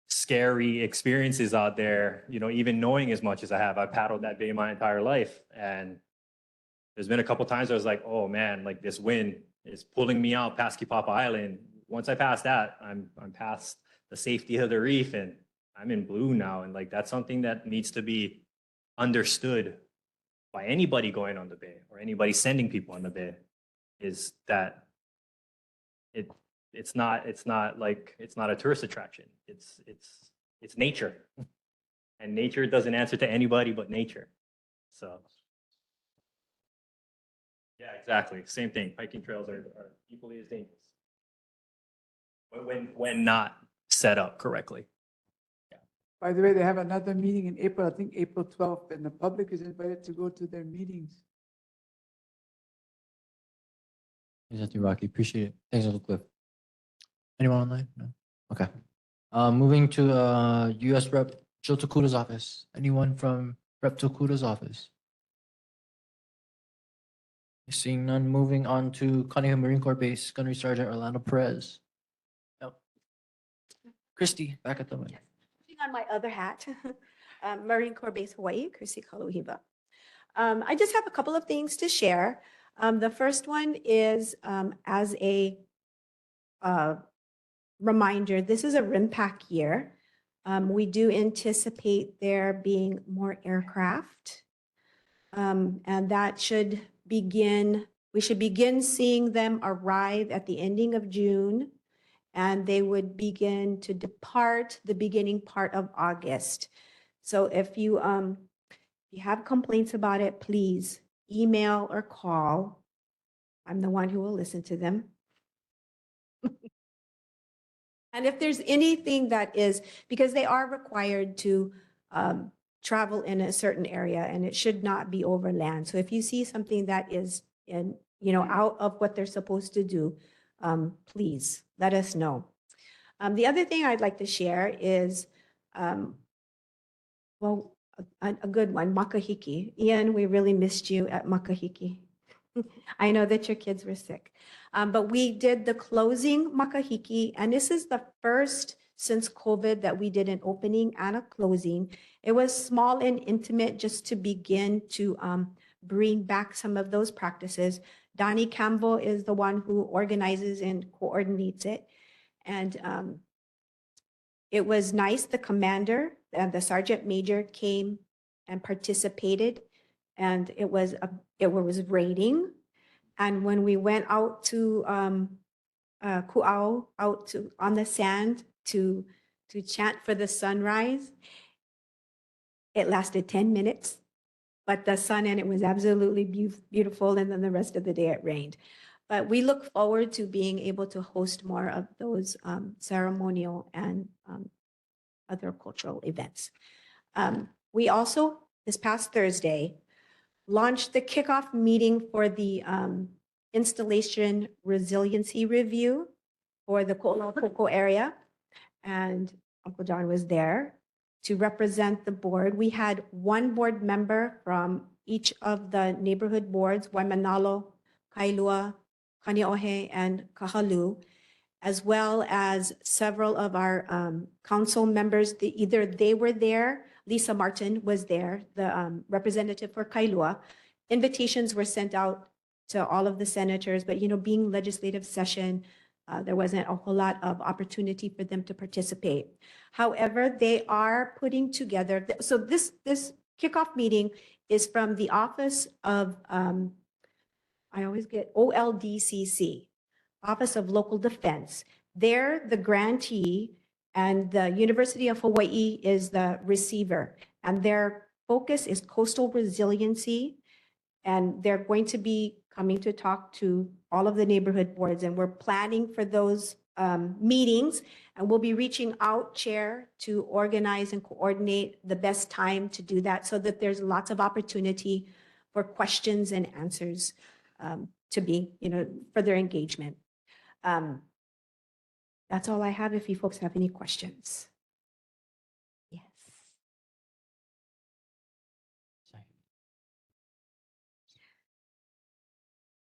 S10: scary experiences out there, you know, even knowing as much as I have. I've paddled that bay my entire life. And there's been a couple times I was like, oh man, like this wind is pulling me out past Kipapa Island. Once I pass that, I'm past the safety of the reef and I'm in blue now. And like that's something that needs to be understood by anybody going on the bay or anybody sending people on the bay, is that it's not a tourist attraction. It's nature. And nature doesn't answer to anybody but nature. So yeah, exactly. Same thing. Hiking trails are equally as dangerous when not set up correctly.
S4: By the way, they have another meeting in April, I think April 12th, and the public is invited to go to their meetings.
S3: Thanks, Auntie Rocky. Appreciate it. Thanks, Uncle Cliff. Anyone online? No. Okay. Moving to U.S. Rep Joe Tokuda's office. Anyone from Rep Tokuda's office? Seeing none, moving on to Cunningham Marine Corps Base, Gunnery Sergeant Orlando Perez. Yep. Christy, back at the mic.
S9: Putting on my other hat, Marine Corps Base Hawaii, Chrissy Kaluhiba. I just have a couple of things to share. The first one is as a reminder, this is a RIMPAC year. We do anticipate there being more aircraft, and that should we should begin seeing them arrive at the ending of June, and they would begin to depart the beginning part of August. So if you have complaints about it, please email or call. I'm the one who will listen to them. And if there's anything that is, because they are required to travel in a certain area and it should not be overland. So if you see something that is out of what they're supposed to do, please let us know. The other thing I'd like to share is, a good one, Makahiki. Ian, we really missed you at Makahiki. I know that your kids were sick, but we did the closing Makahiki, and this is the first since COVID that we did an opening and a closing. It was small and intimate just to begin to bring back some of those practices. Donnie Campbell is the one who organizes and coordinates it. And it was nice. The commander and the sergeant major came and participated, and it was raining. And when we went out to Ku'au, on the sand to chant for the sunrise, it lasted 10 minutes, but the sun and it was absolutely beautiful. And then the rest of the day it rained. But we look forward to being able to host more of those ceremonial and other cultural events. We also, this past Thursday, launched the kickoff meeting for the installation resiliency review for the Ko'olauko'o area. And Uncle John was there to represent the board. We had one board member from each of the neighborhood boards, Waimanalo, Kailua, Kaneohe, and Kahalu'u, as well as several of our council members. Either they were there, Lisa Martin was there, the representative for Kailua. Invitations were sent out to all of the senators, but being legislative session, there wasn't a whole lot of opportunity for them to participate. However, they are putting together, so this kickoff meeting is from the Office of, I always get OLDCC, Office of Local Defense. They're the grantee and the University of Hawaii is the receiver. And their focus is coastal resiliency. And they're going to be coming to talk to all of the neighborhood boards. And we're planning for those meetings. And we'll be reaching out, Chair, to organize and coordinate the best time to do that so that there's lots of opportunity for questions and answers to be, further engagement. That's all I have. If you folks have any questions. Yes.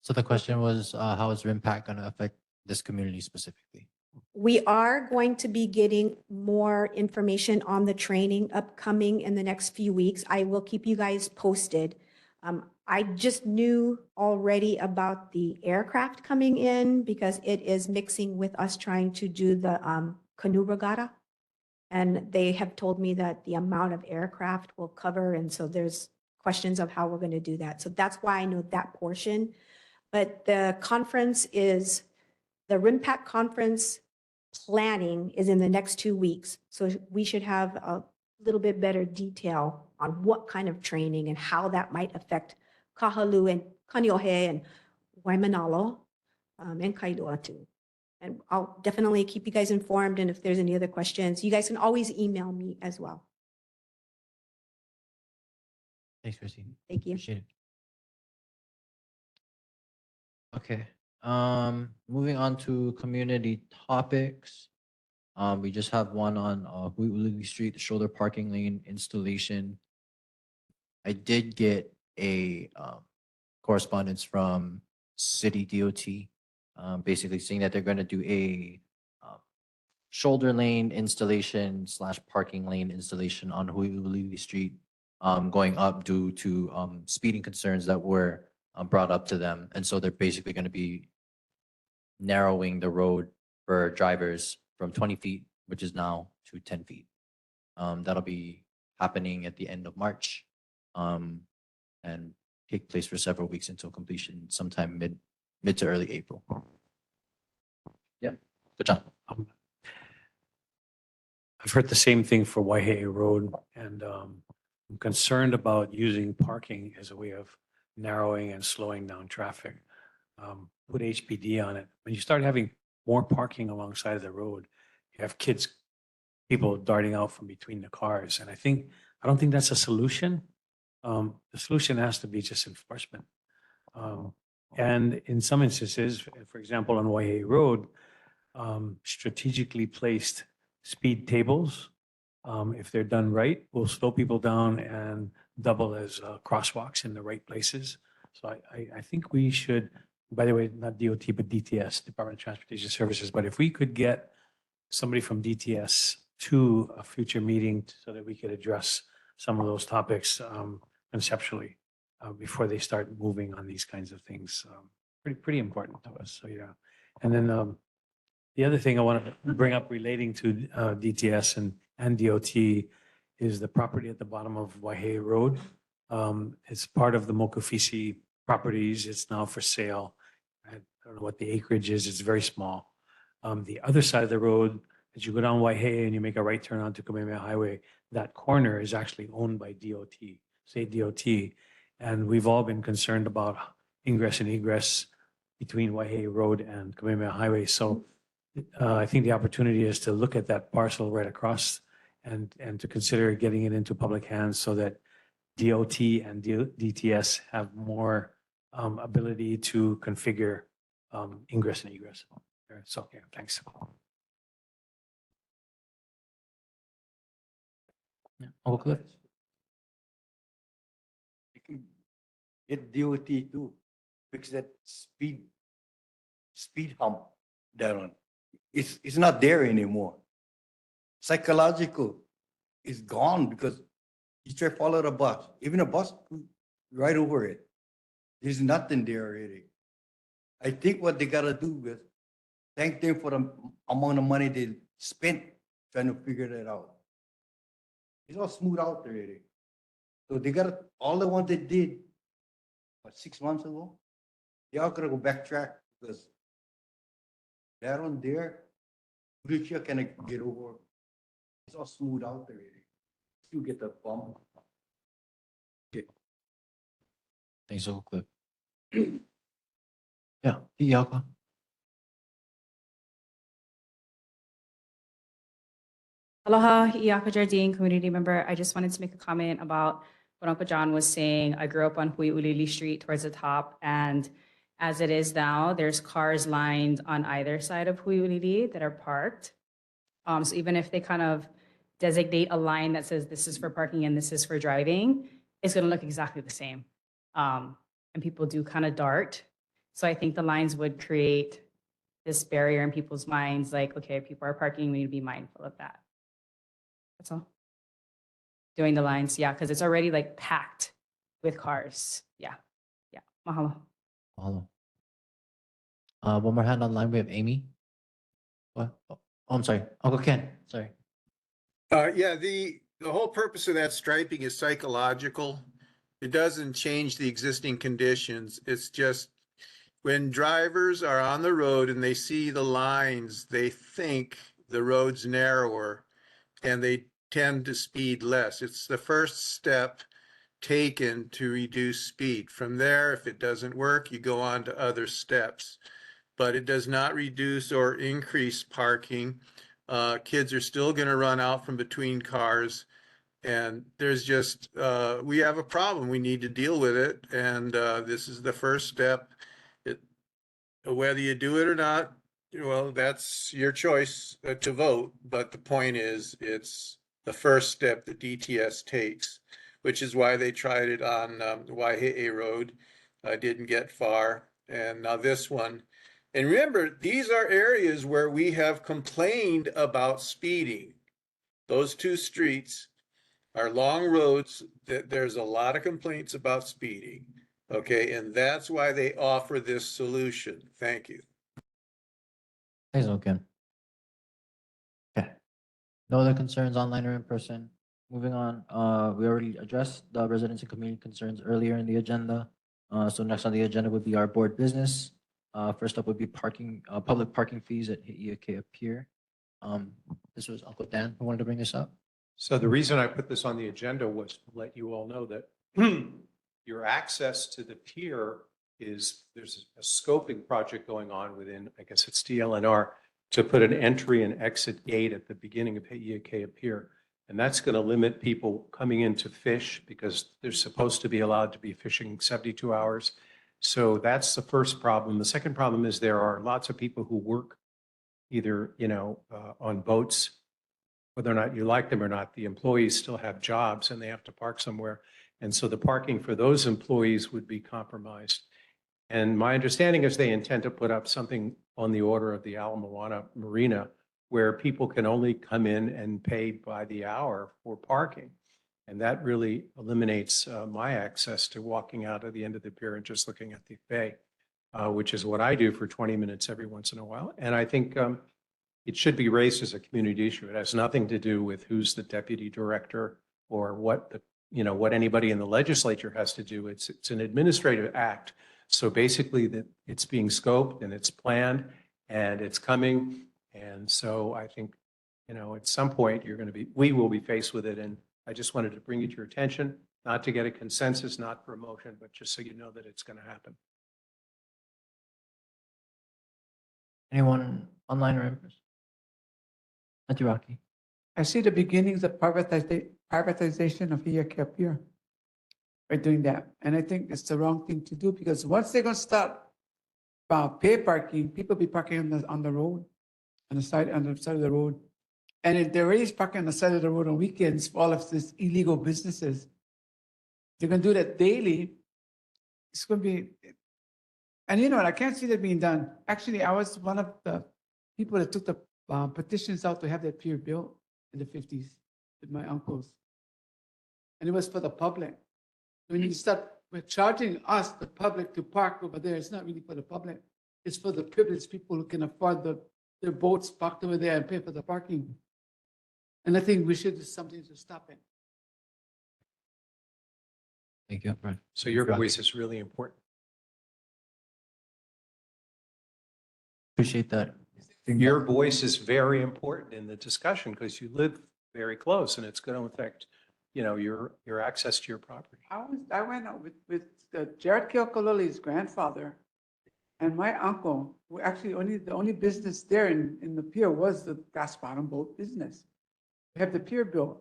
S3: So the question was, how is RIMPAC going to affect this community specifically?
S9: We are going to be getting more information on the training upcoming in the next few weeks. I will keep you guys posted. I just knew already about the aircraft coming in because it is mixing with us trying to do the canoe regatta. And they have told me that the amount of aircraft will cover. And so there's questions of how we're going to do that. So that's why I know that portion. But the conference is, the RIMPAC conference planning is in the next 2 weeks. So we should have a little bit better detail on what kind of training and how that might affect Kahalu'u and Kaneohe and Waimanalo and Kailua too. And I'll definitely keep you guys informed. And if there's any other questions, you guys can always email me as well.
S3: Thanks, Christine.
S9: Thank you.
S3: Appreciate it. Okay. Moving on to community topics. We just have one on Hui'ulili Street, the shoulder parking lane installation. I did get a correspondence from City DOT, basically saying that they're going to do a shoulder lane installation / parking lane installation on Hui'ulili Street, going up due to speeding concerns that were brought up to them. And so they're basically going to be narrowing the road for drivers from 20 feet, which is now, to 10 feet. That'll be happening at the end of March and take place for several weeks until completion sometime mid to early April. Yeah, good job.
S6: I've heard the same thing for Waihe'e Road, and I'm concerned about using parking as a way of narrowing and slowing down traffic. Put HPD on it. When you start having more parking alongside of the road, you have people darting out from between the cars. And I don't think that's a solution. The solution has to be just enforcement. And in some instances, for example, on Waihe'e Road, strategically placed speed tables, if they're done right, will slow people down and double as crosswalks in the right places. So I think we should, by the way, not DOT, but DTS, Department of Transportation Services, but if we could get somebody from DTS to a future meeting so that we could address some of those topics conceptually before they start moving on these kinds of things. Pretty important to us. So yeah. And then the other thing I want to bring up relating to DTS and DOT is the property at the bottom of Waihe'e Road. It's part of the Mokufisi properties. It's now for sale. I don't know what the acreage is. It's very small. The other side of the road, as you go down Waihe'e and you make a right turn onto Kamehameha Highway, that corner is actually owned by DOT, state DOT. And we've all been concerned about ingress and egress between Waihe'e Road and Kamehameha Highway. So I think the opportunity is to look at that parcel right across and to consider getting it into public hands so that DOT and DTS have more ability to configure ingress and egress. So, yeah, thanks.
S3: Uncle Cliff?
S19: You can get DOT to fix that speed hump that one. It's not there anymore. Psychological is gone because you try to follow the bus, even a bus right over it. There's nothing there already. I think what they gotta do is thank them for the amount of money they spent trying to figure that out. It's all smooth out already. So they gotta, all the ones they did, what, 6 months ago? They all gotta go backtrack because that one there, wheelchair can get over. It's all smooth out already. You get the bump. Okay.
S3: Thanks, Uncle Cliff. Yeah, Yaka.
S12: Aloha, Iaka Jardine, community member. I just wanted to make a comment about what Uncle John was saying. I grew up on Hui'ulili Street towards the top, and as it is now, there's cars lined on either side of Hui'ulili that are parked. So even if they kind of designate a line that says this is for parking and this is for driving, it's gonna look exactly the same. And people do kind of dart. So I think the lines would create this barrier in people's minds, like, okay, people are parking, we need to be mindful of that. That's all. Doing the lines, yeah, because it's already like packed with cars. Yeah, yeah. Mahalo.
S3: Mahalo. One more hand online. We have Amy. What? Oh, I'm sorry. Uncle Ken. Sorry.
S1: Yeah, the whole purpose of that striping is psychological. It doesn't change the existing conditions. It's just when drivers are on the road and they see the lines, they think the road's narrower and they tend to speed less. It's the first step taken to reduce speed. From there, if it doesn't work, you go on to other steps. But it does not reduce or increase parking. Kids are still going to run out from between cars. And there's just, we have a problem. We need to deal with it. And this is the first step. Whether you do it or not, well, that's your choice to vote. But the point is, it's the first step that DTS takes, which is why they tried it on Waihe'e Road. Didn't get far. And now this one. And remember, these are areas where we have complained about speeding. Those two streets are long roads that there's a lot of complaints about speeding. Okay, and that's why they offer this solution. Thank you.
S3: Thanks, Uncle Ken. Okay. No other concerns online or in person. Moving on, we already addressed the residents and community concerns earlier in the agenda. So next on the agenda would be our board business. First up would be parking, public parking fees at Hi'iakea Pier. This was Uncle Dan who wanted to bring this up.
S14: So the reason I put this on the agenda was to let you all know that your access to the pier is, there's a scoping project going on within, I guess it's DLNR, to put an entry and exit gate at the beginning of Hi'iakea Pier. And that's going to limit people coming in to fish because they're supposed to be allowed to be fishing 72 hours. So that's the first problem. The second problem is there are lots of people who work either, on boats, whether or not you like them or not, the employees still have jobs and they have to park somewhere. And so the parking for those employees would be compromised. And my understanding is they intend to put up something on the order of the Ala Moana Marina where people can only come in and pay by the hour for parking. And that really eliminates my access to walking out at the end of the pier and just looking at the bay, which is what I do for 20 minutes every once in a while. And I think it should be raised as a community issue. It has nothing to do with who's the deputy director or what what anybody in the legislature has to do. It's an administrative act. So basically that it's being scoped and it's planned and it's coming. And so I think, at some point we will be faced with it. And I just wanted to bring it to your attention, not to get a consensus, not for a motion, but just so you know that it's going to happen.
S3: Anyone online or in person? Thank you, Rocky.
S4: I see the beginnings of privatization of Hi'iakea Pier by doing that. And I think it's the wrong thing to do because once they're going to start pay parking, people be parking on the road, on the side of the road. And if they're already parking on the side of the road on weekends for all of these illegal businesses, they're gonna do that daily. It's gonna be, and you know what, I can't see that being done. Actually, I was one of the people that took the petitions out to have that pier built in the 50s with my uncles. And it was for the public. When you start with charging us, the public, to park over there, it's not really for the public. It's for the privileged people who can afford their boats parked over there and pay for the parking. And I think we should do something to stop it.
S3: Thank you. Right.
S14: So your voice is really important.
S3: Appreciate that.
S14: Your voice is very important in the discussion because you live very close and it's going to affect, you know, your access to your property.
S4: I went out with Jared Kilkaloli's grandfather and my uncle, who actually the only business there in the pier was the gas bottom boat business. We have the pier built.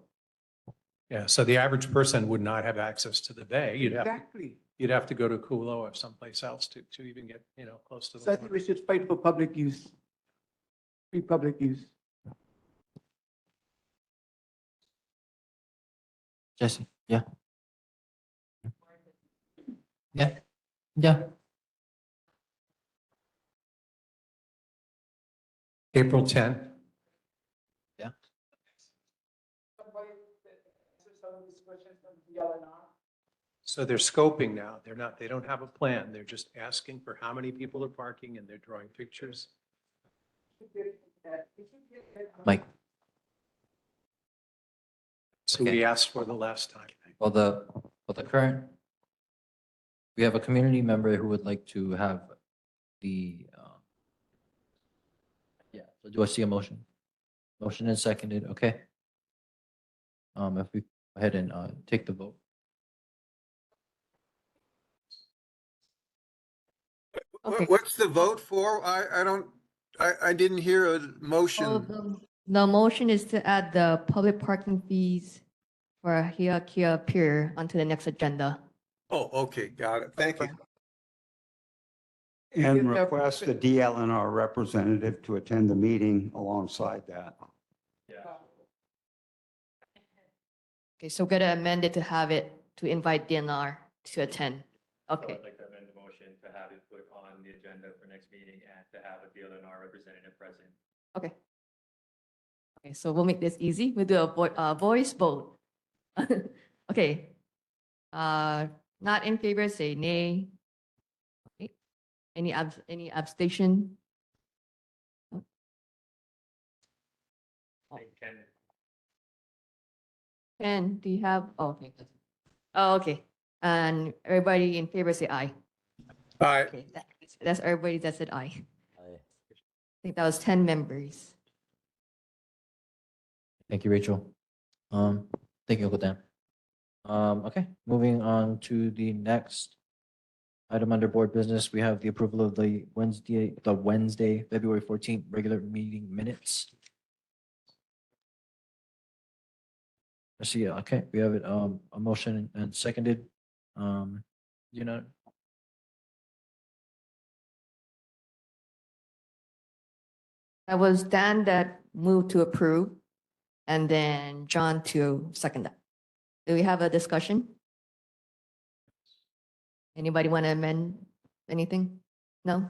S14: Yeah, so the average person would not have access to the bay.
S4: Exactly.
S14: You'd have to go to Kahalu'u or someplace else to even get, you know, close to the
S4: So I think we should fight for public use. Free public use.
S3: Jesse, yeah. Yeah, yeah.
S14: April 10th.
S3: Yeah.
S14: So they're scoping now. They don't have a plan. They're just asking for how many people are parking and they're drawing pictures.
S3: Mike.
S14: So we asked for the last time.
S3: Well, the current, we have a community member who would like to have the, yeah, so do I see a motion? Motion is seconded, okay. If we go ahead and take the vote.
S8: Okay.
S1: What's the vote for? I didn't hear a motion.
S8: The motion is to add the public parking fees for Hiakia Pier onto the next agenda.
S1: Oh, okay, got it. Thank you.
S16: And request the DLNR representative to attend the meeting alongside that.
S8: Okay, so we're gonna amend it to have it, to invite DNR to attend. Okay.
S10: I'd like to amend the motion to have it put on the agenda for next meeting and to have a DLNR representative present.
S8: Okay. Okay, so we'll make this easy. We'll do a voice vote. Okay. Not in favor, say nay. Okay. Any abstention?
S10: Ken,
S8: Ken, do you have, oh, okay. Oh, okay. And everybody in favor, say aye.
S1: Aye.
S8: Okay, that's everybody that said aye. I think that was 10 members.
S3: Thank you, Rachel. Thank you, Uncle Dan. Okay, moving on to the next item under board business. We have the approval of the Wednesday, February 14th regular meeting minutes. I see, okay, we have it, a motion and seconded. You know,
S8: That was Dan that moved to approve, and then John to second that. Do we have a discussion? Anybody want to amend anything? No?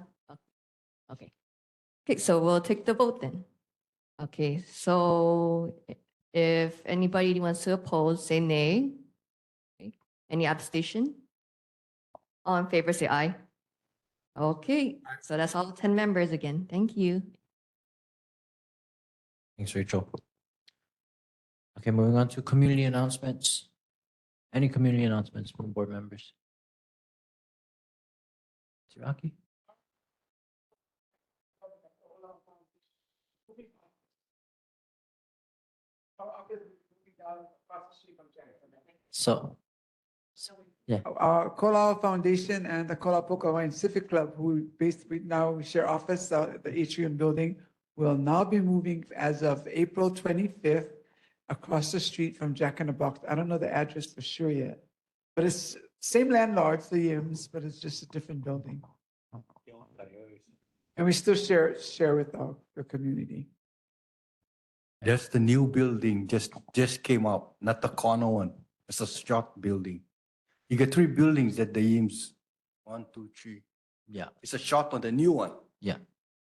S8: Okay. Okay, so we'll take the vote then. Okay, so if anybody wants to oppose, say nay. Okay. Any abstention? All in favor, say aye. Okay, so that's all 10 members again. Thank you.
S3: thanks, Rachel. Okay, moving on to community announcements. Any community announcements from board members? Rocky? So, yeah.
S4: Kahalu'u Foundation and the Kahalu'u Hawaiian Civic Club, who basically now we share office at the atrium building, will now be moving as of April 25th across the street from Jack in the Box. I don't know the address for sure yet, but it's same landlords, the Yims, but it's just a different building. And we still share with our community.
S19: That's the new building, just came up, not the corner one. It's a short building. You get 3 buildings at the Eames. 1, 2, 3.
S3: Yeah,
S19: It's a short one, the new one.
S3: yeah.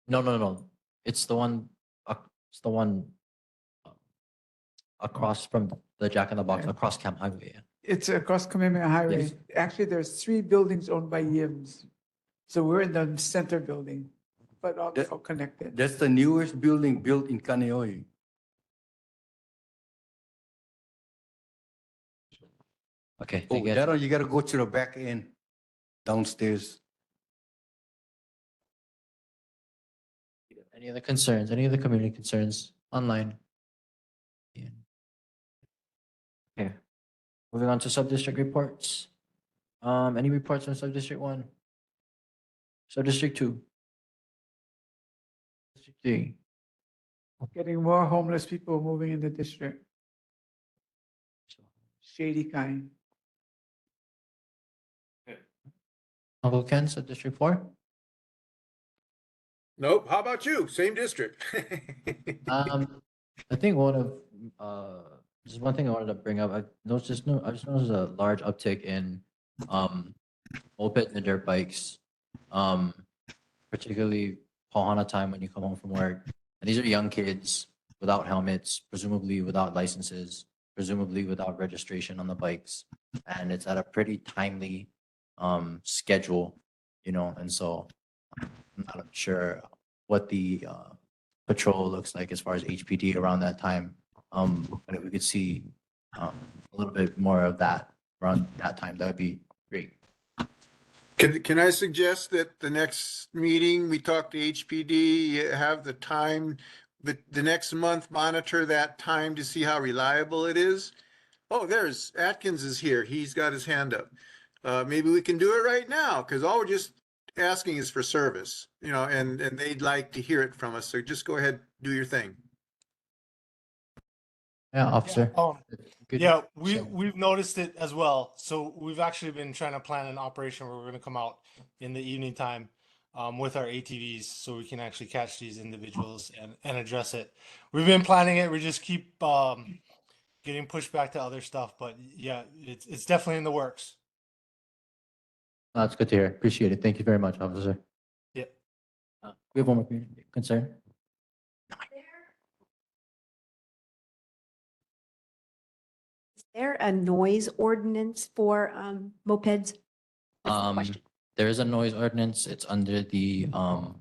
S3: No. It's the one, it's the one uh, across from the Jack in the Box,
S4: Yeah.
S3: across Camp Highway. Yeah.
S4: It's across Kamehameha Highway.
S3: Yes.
S4: Actually, there's 3 buildings owned by Yims. So we're in the center building, but all
S19: That-
S4: all connected.
S19: That's the newest building built in Kaneohe.
S3: Okay,
S19: Oh,
S3: thank you.
S19: that one, you gotta go to the back end downstairs.
S3: Any other concerns, any other community concerns online? Yeah. Okay, moving on to sub-district reports. Any reports on sub-district 1? Sub-district 2? District 3?
S4: Getting more homeless people moving in the district. Shady kind.
S3: Uncle Ken, sub-district 4?
S1: Nope. How about you? Same district.
S3: I think one of, just one thing I wanted to bring up, I just noticed a large uptick in, mopeds and dirt bikes. Particularly Pohana time when you come home from work. And these are young kids without helmets, presumably without licenses, presumably without registration on the bikes. And it's at a pretty timely, schedule, and so I'm not sure what the, patrol looks like as far as HPD around that time. But if we could see a little bit more of that around that time, that would be great.
S1: Can I suggest that the next meeting, we talk to HPD, have the time, the next month, monitor that time to see how reliable it is? Oh, there's Atkins is here. He's got his hand up. Maybe we can do it right now, because all we're just asking is for service, and they'd like to hear it from us. So just go ahead, do your thing.
S3: Yeah, officer. Good.
S13: Yeah,
S3: Say.
S13: we've noticed it as well. So we've actually been trying to plan an operation where we're going to come out in the evening time with our ATVs so we can actually catch these individuals and address it. We've been planning it. We just keep getting pushed back to other stuff. But yeah, it's definitely in the works.
S3: That's good to hear. Appreciate it. Thank you very much, officer.
S13: Yeah.
S3: We have one more community concern.
S9: Is there a noise ordinance for mopeds? That's the question.
S3: There is a noise ordinance. It's under the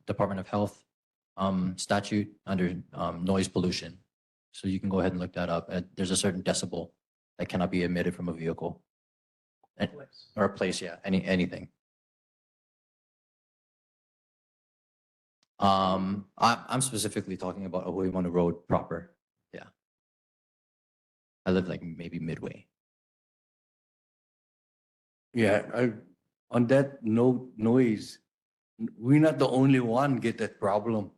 S3: Department of Health statute under noise pollution. So you can go ahead and look that up. There's a certain decibel that cannot be emitted from a vehicle. Or a place, yeah, anything. I'm specifically talking about Ohuimanu Road proper. Yeah. I live like maybe midway.
S19: Yeah, on that noise, we're not the only one get that problem.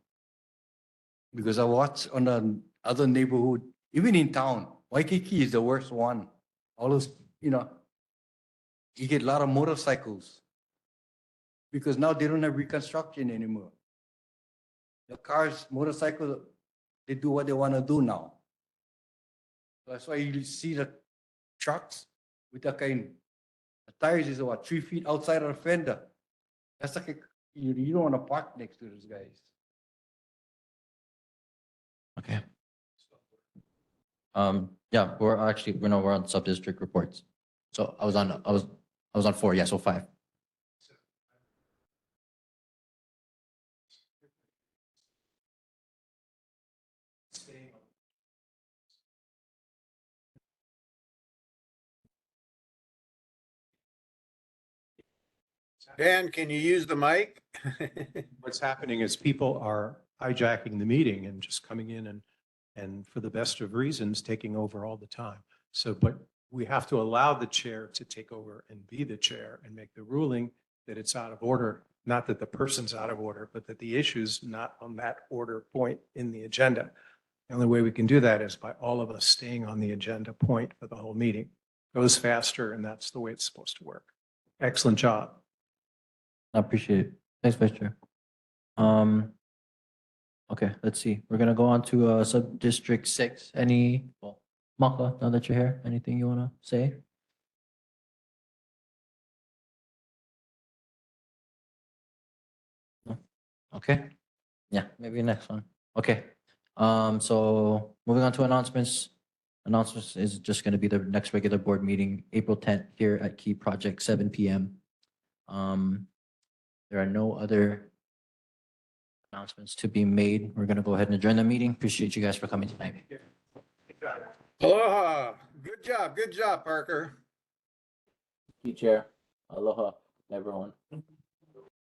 S19: Because I watch on the other neighborhood, even in town, Waikiki is the worst one. All those, you get a lot of motorcycles. Because now they don't have reconstruction anymore. The cars, motorcycles, they do what they want to do now. That's why you see the trucks with the the tires is 3 feet outside of the fender. That's like you don't want to park next to those guys.
S3: Okay. Yeah, we're on sub-district reports. So I was on 4, yeah, so 5.
S1: Dan, can you use the mic?
S14: What's happening is people are hijacking the meeting and just coming in and for the best of reasons, taking over all the time. So, but we have to allow the chair to take over and be the chair and make the ruling that it's out of order. Not that the person's out of order, but that the issue's not on that order point in the agenda. The only way we can do that is by all of us staying on the agenda point for the whole meeting. Goes faster, and that's the way it's supposed to work. Excellent job.
S3: I appreciate it. Thanks, Vice Chair. Okay, let's see. We're gonna go on to sub-district 6. Well, Maka, now that you're here, anything you wanna say? No? Okay. Yeah, maybe next one. Okay. So moving on to announcements. Announcements is just gonna be the next regular board meeting, April 10th here at Key Project, 7 p.m. There are no other announcements to be made. We're gonna go ahead and adjourn the meeting. Appreciate you guys for coming tonight.
S1: Aloha. Good job. Good job, Parker.
S2: Thank you, Chair. Aloha, everyone.